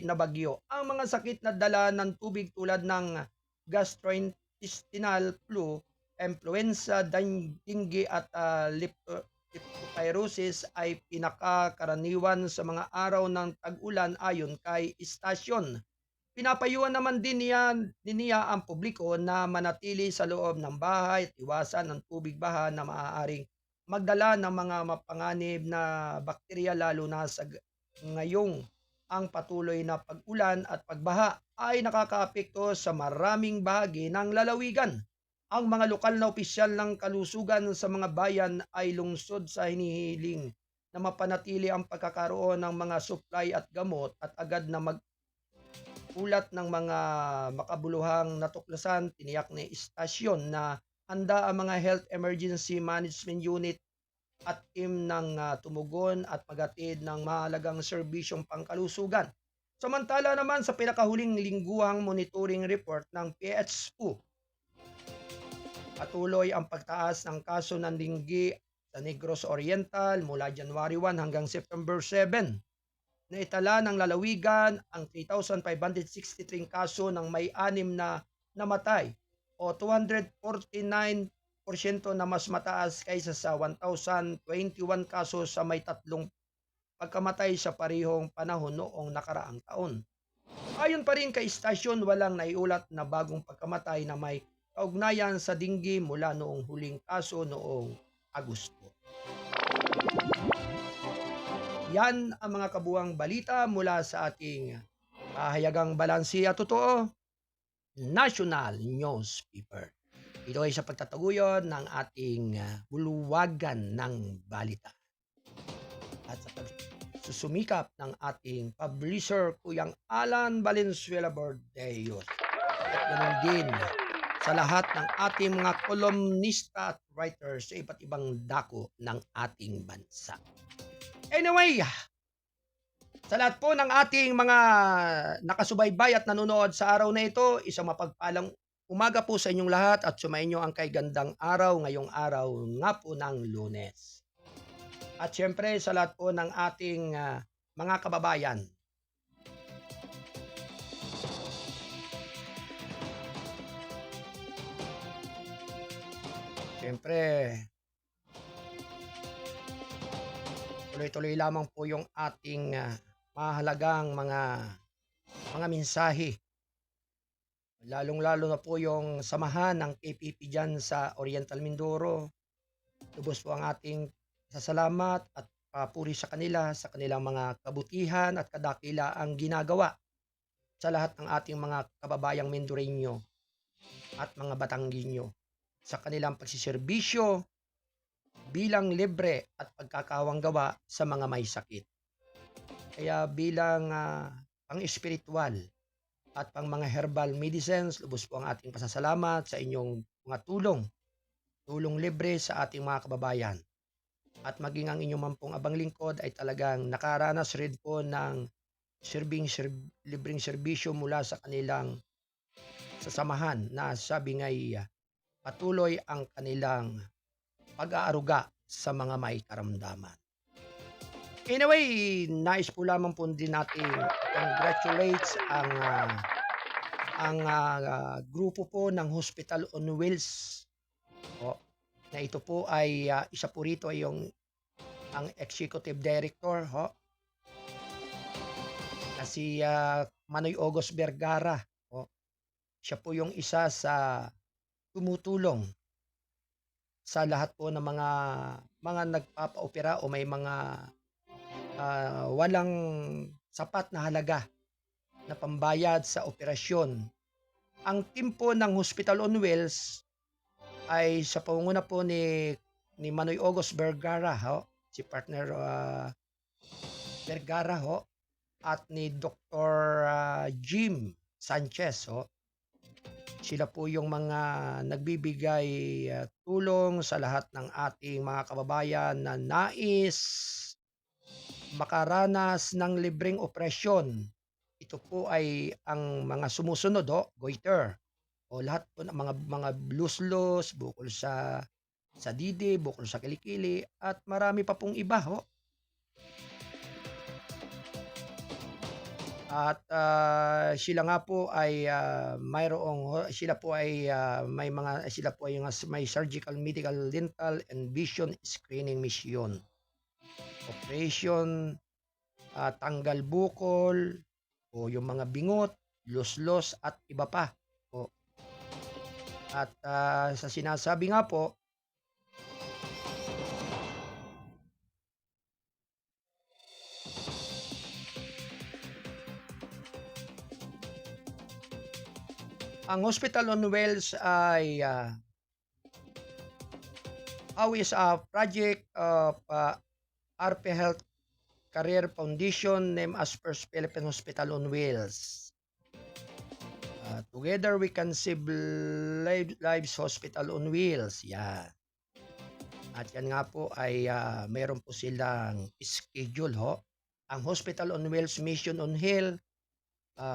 na bagyo. Ang mga sakit na dala ng tubig tulad ng gastrointestinal flu, influenza, dengue at leptospirosis ay pinakakaraniwan sa mga araw ng tag-ulan ayon kay istasyon. Pinapayuhan naman din niya ang publiko na manatili sa loob ng bahay at iwasan ang tubig baha na maaaring magdala ng mga mapanganib na bakterya, lalo na sa ngayong ang patuloy na pag-ulan at pagbaha ay nakakaapekto sa maraming bahagi ng lalawigan. Ang mga lokal na opisyal ng kalusugan sa mga bayan ay lungsod sa hinihiling na mapanatili ang pagkakaroon ng mga supply at gamot at agad na ulat ng mga makabuluhang natuklasan. Tiniyak ni istasyon na handa ang mga Health Emergency Management Unit at team ng tumugon at maghatid ng mahalagang serbisyong pangkalusugan. Samantala naman, sa pinakahuling lingguhang monitoring report ng PHO, patuloy ang pagtaas ng kaso ng dengue sa Negros Oriental mula January 1 hanggang September 7. Naitala ng lalawigan ang 3,563 kaso ng may 6 na namatay o 249% na mas mataas kaysa sa 1,021 kaso sa may 3 pagkamatay sa parehong panahon noong nakaraang taon. Ayon pa rin kay istasyon, walang naiulat na bagong pagkamatay na may kaugnayan sa dengue mula noong huling kaso noong Agosto. Yan ang mga kabuang balita mula sa ating kahayagang balansi at totoo National Newspaper. Ito ay sa pagtataguyod ng ating buluwagan ng balita. At sa pagsusumikap ng ating publisher, Kuyang Alan Valenzuela Bordeos. At ganoon din sa lahat ng ating mga kolumnista at writers sa iba't ibang dako ng ating bansa. Anyway, sa lahat po ng ating mga nakasubaybay at nanonood sa araw na ito, isang mapagpalang umaga po sa inyong lahat at sumainyo ang kay gandang araw ngayong araw nga po ng Lunes. At syempre sa lahat po ng ating mga kababayan. Syempre, tuloy-tuloy lamang po yung ating mahalagang mga mensahe. Lalong-lalo na po yung samahan ng KPP dyan sa Oriental Mindoro. Lubos po ang ating pasasalamat at papuri sa kanila, sa kanilang mga kabutihan at kadakila ang ginagawa. sa lahat ng ating mga kababayang Mindoreño at mga Batanggenyo sa kanilang pagsiservisyo bilang libre at pagkakawang gawa sa mga may sakit. Kaya bilang pang-espiritual at pang mga herbal medicines, lubos po ang ating pasasalamat sa inyong mga tulong libre sa ating mga kababayan. At maging ang inyong mampong abang lingkod ay talagang nakaranas rin po ng libreng serbisyo mula sa kanilang sasamahan na sabi nga'y patuloy ang kanilang pag-aaruga sa mga may karamdaman. Anyway, nais po lamang po din natin congratulates ang grupo po ng Hospital on Wheels po, na ito po ay isa po rito ay ang executive director na si Manoy August Vergara. Siya po yung isa sa tumutulong sa lahat po ng mga nagpapa-opera o may mga walang sapat na halaga na pambayad sa operasyon. Ang team po ng Hospital on Wheels ay sa pangunguna po ni Manoy August Vergara, si partner Vergara at ni Dr. Jim Sanchez. Sila po yung mga nagbibigay tulong sa lahat ng ating mga kababayan na nais makaranas ng libreng operasyon. Ito po ay ang mga sumusunod, goiter, o lahat po ng mga luslos, bukol sa didi, bukol sa kilikili, at marami pa pong iba, At sila nga po ay sila po ay may surgical, medical, dental, and vision screening mission. Operation, tanggal bukol, o yung mga bingot, luslos, at iba pa. At sa sinasabi nga po, ang Hospital on Wheels ay is a project of RP Health Career Foundation named as First Philippine Hospital on Wheels. Together we can save lives, Hospital on Wheels. Yeah. At yan nga po ay mayroon po silang schedule. Ang Hospital on Wheels Mission on Hill,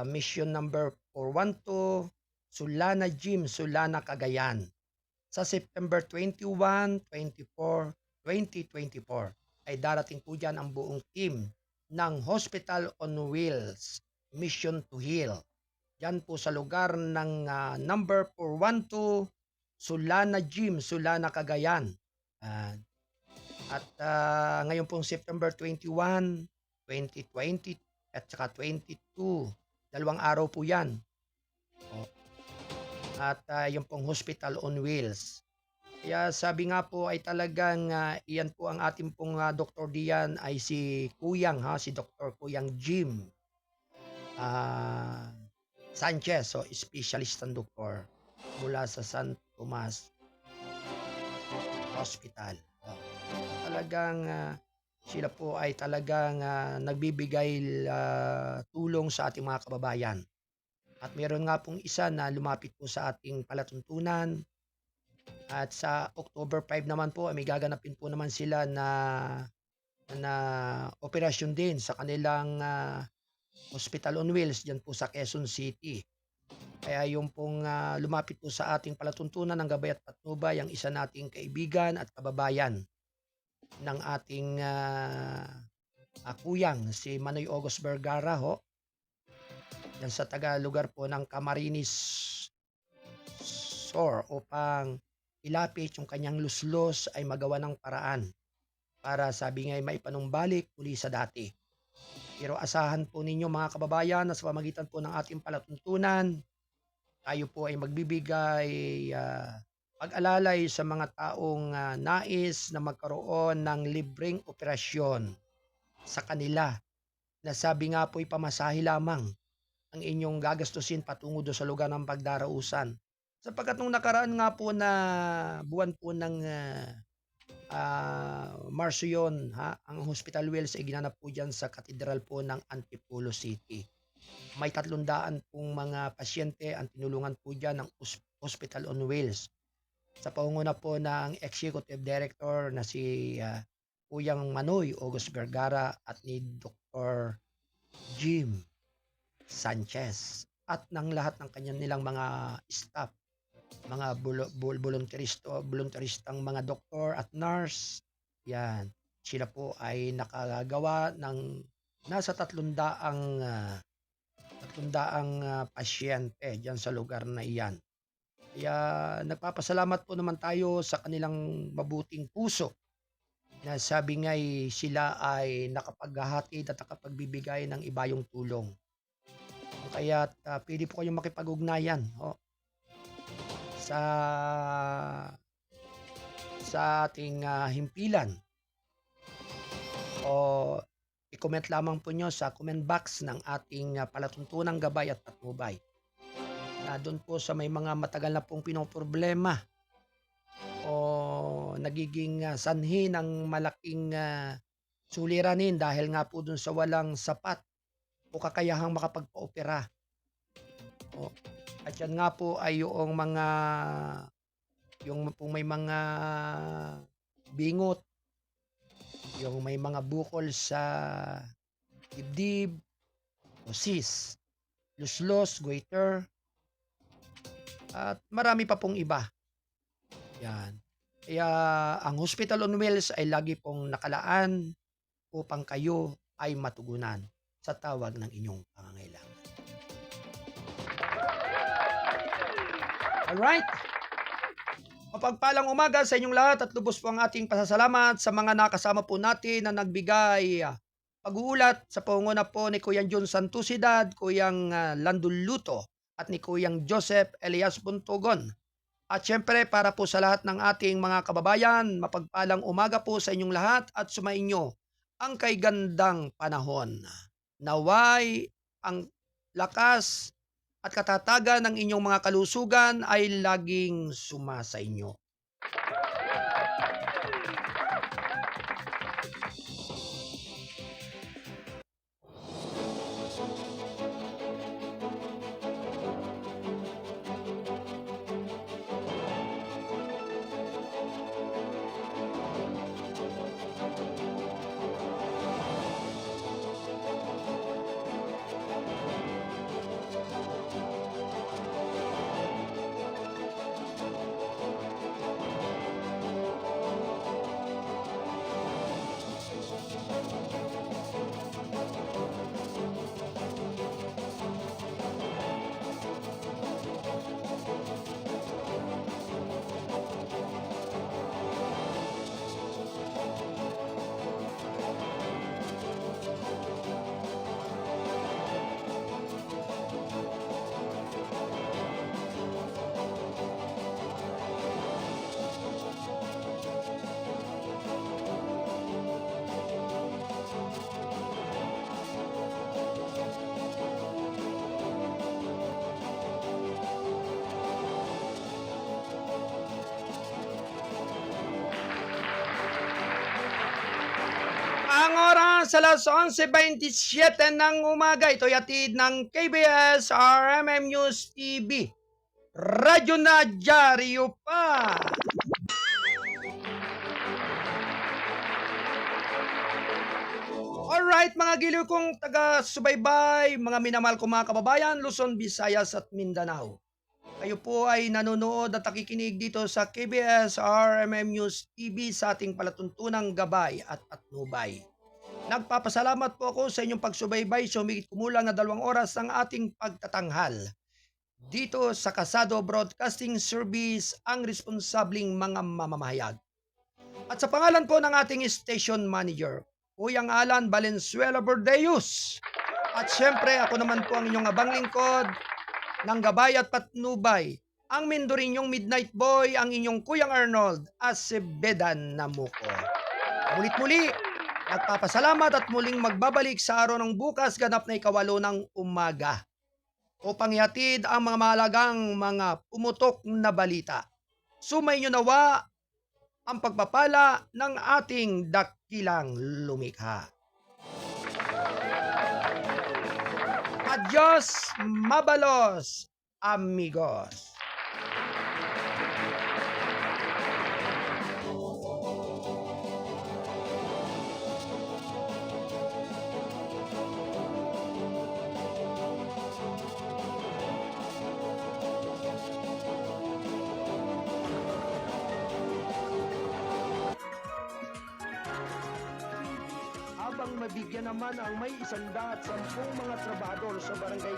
mission number 412, Sulana Gym, Sulana, Cagayan. Sa September 21, 24, 2024 ay darating po dyan ang buong team ng Hospital on Wheels Mission to Heal. Diyan po sa lugar ng number 412 Sulana Gym, Sulana, Cagayan. At ngayon pong September 21, 2020 at saka 22, dalawang araw po yan. At yung pong Hospital on Wheels. Kaya sabi nga po ay talagang iyan po ang ating pong doktor diyan ay si Kuyang, si Dr. Kuyang Jim Sanchez, specialist ng doktor mula sa San Tomas Hospital. Talagang sila po ay talagang nagbibigay tulong sa ating mga kababayan. At meron nga pong isa na lumapit po sa ating palatuntunan. At sa October 5 naman po, may gaganapin po naman sila na operasyon din sa kanilang Hospital on Wheels dyan po sa Quezon City. Kaya yung pong lumapit po sa ating palatuntunan ng Gabay at Patnubay, ang isa nating kaibigan at kababayan ng ating kuyang, si Manoy August Vergara, yan sa lugar po ng Camarines Sur, upang ilapit yung kanyang luslos ay magawa ng paraan para sabi nga ay maipanumbalik uli sa dati. Pero asahan po ninyo mga kababayan na sa pamagitan po ng ating palatuntunan, tayo po ay magbibigay pag-alalay sa mga taong nais na magkaroon ng libreng operasyon sa kanila na sabi nga po ay pamasahe lamang. ang inyong gagastusin patungo do sa lugar ng pagdarausan. Sapagkat nung nakaraan nga po na buwan po ng Marso yun, ang Hospital Wheels ay ginanap po dyan sa katedral po ng Antipolo City. May 300 pong mga pasyente ang tinulungan po dyan ng Hospital on Wheels. Sa pangunguna po ng Executive Director na si Kuyang Manoy August Vergara at ni Dr. Jim Sanchez at ng lahat ng kanyang nilang mga staff, mga voluntaristang mga doktor at nurse. Yan, sila po ay nakagawa ng nasa 300 pasyente diyan sa lugar na iyan. Kaya nagpapasalamat po naman tayo sa kanilang mabuting puso na sabi nga'y sila ay nakapaghahatid at nakapagbibigay ng ibayong tulong. Kaya pwede po kayong makipag-ugnayan sa ating himpilan o i-comment lamang po nyo sa comment box ng ating palatuntunang gabay at patnubay. Doon po sa may mga matagal na pong pinoproblema o nagiging sanhi ng malaking suliranin dahil nga po dun sa walang sapat o kakayahang makapagpa-opera. At yan nga po ay yung may mga bingot, yung may mga bukol sa dibdib, o cyst, luslos, goiter, at marami pa pong iba. Yan. Kaya ang Hospital on Wheels ay lagi pong nakalaan upang kayo ay matugunan sa tawag ng inyong pangangailangan. Alright? Mapagpalang umaga sa inyong lahat at lubos po ang ating pasasalamat sa mga nakasama po natin na nagbigay pag-uulat sa pangunguna po ni Kuyang John Santusidad, Kuyang Landul Luto at ni Kuyang Joseph Elias Buntogon. At syempre para po sa lahat ng ating mga kababayan, mapagpalang umaga po sa inyong lahat at sumainyo ang kay gandang panahon. Naway ang lakas at katatagan ng inyong mga kalusugan ay laging sumasa inyo. Ang oras alas 11:27 ng umaga. Ito'y hatid ng KBS RMM News TV. Radyo na dyaryo pa. Alright mga giliw kong taga-subaybay, mga minamahal kong mga kababayan, Luzon, Visayas at Mindanao. Kayo po ay nanonood at nakikinig dito sa KBS RMM News TV sa ating palatuntunang gabay at patnubay. Nagpapasalamat po ako sa inyong pagsubaybay sa humigit kumulang na 2 oras ng ating pagtatanghal. Dito sa Kasado Broadcasting Service, ang responsabling mga mamamahayag. At sa pangalan po ng ating station manager, Kuyang Alan Valenzuela Bordeus. At syempre ako naman po ang inyong abang lingkod ng gabay at patnubay, ang Mindorinyong Midnight Boy, ang inyong Kuyang Arnold Acevedan Namuko. Mulit-muli, nagpapasalamat at muling magbabalik sa araw ng bukas ganap na 8 ng umaga. upang ihatid ang mga mahalagang mga pumutok na balita. Sumainyo nawa ang pagpapala ng ating dakilang lumikha. Adios, mabalos, amigos. Habang mabigyan naman ang may 110 mga trabador sa barangay.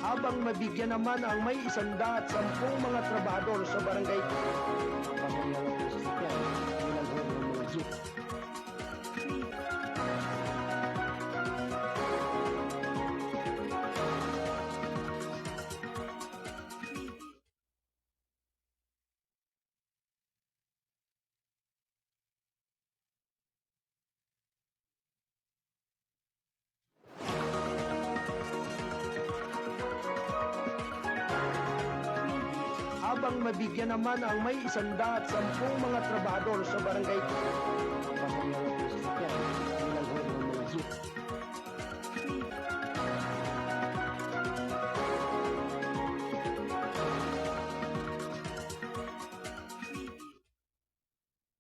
Habang mabigyan naman ang may 110 mga trabador sa barangay. Habang mabigyan naman ang may 110 mga trabador sa barangay.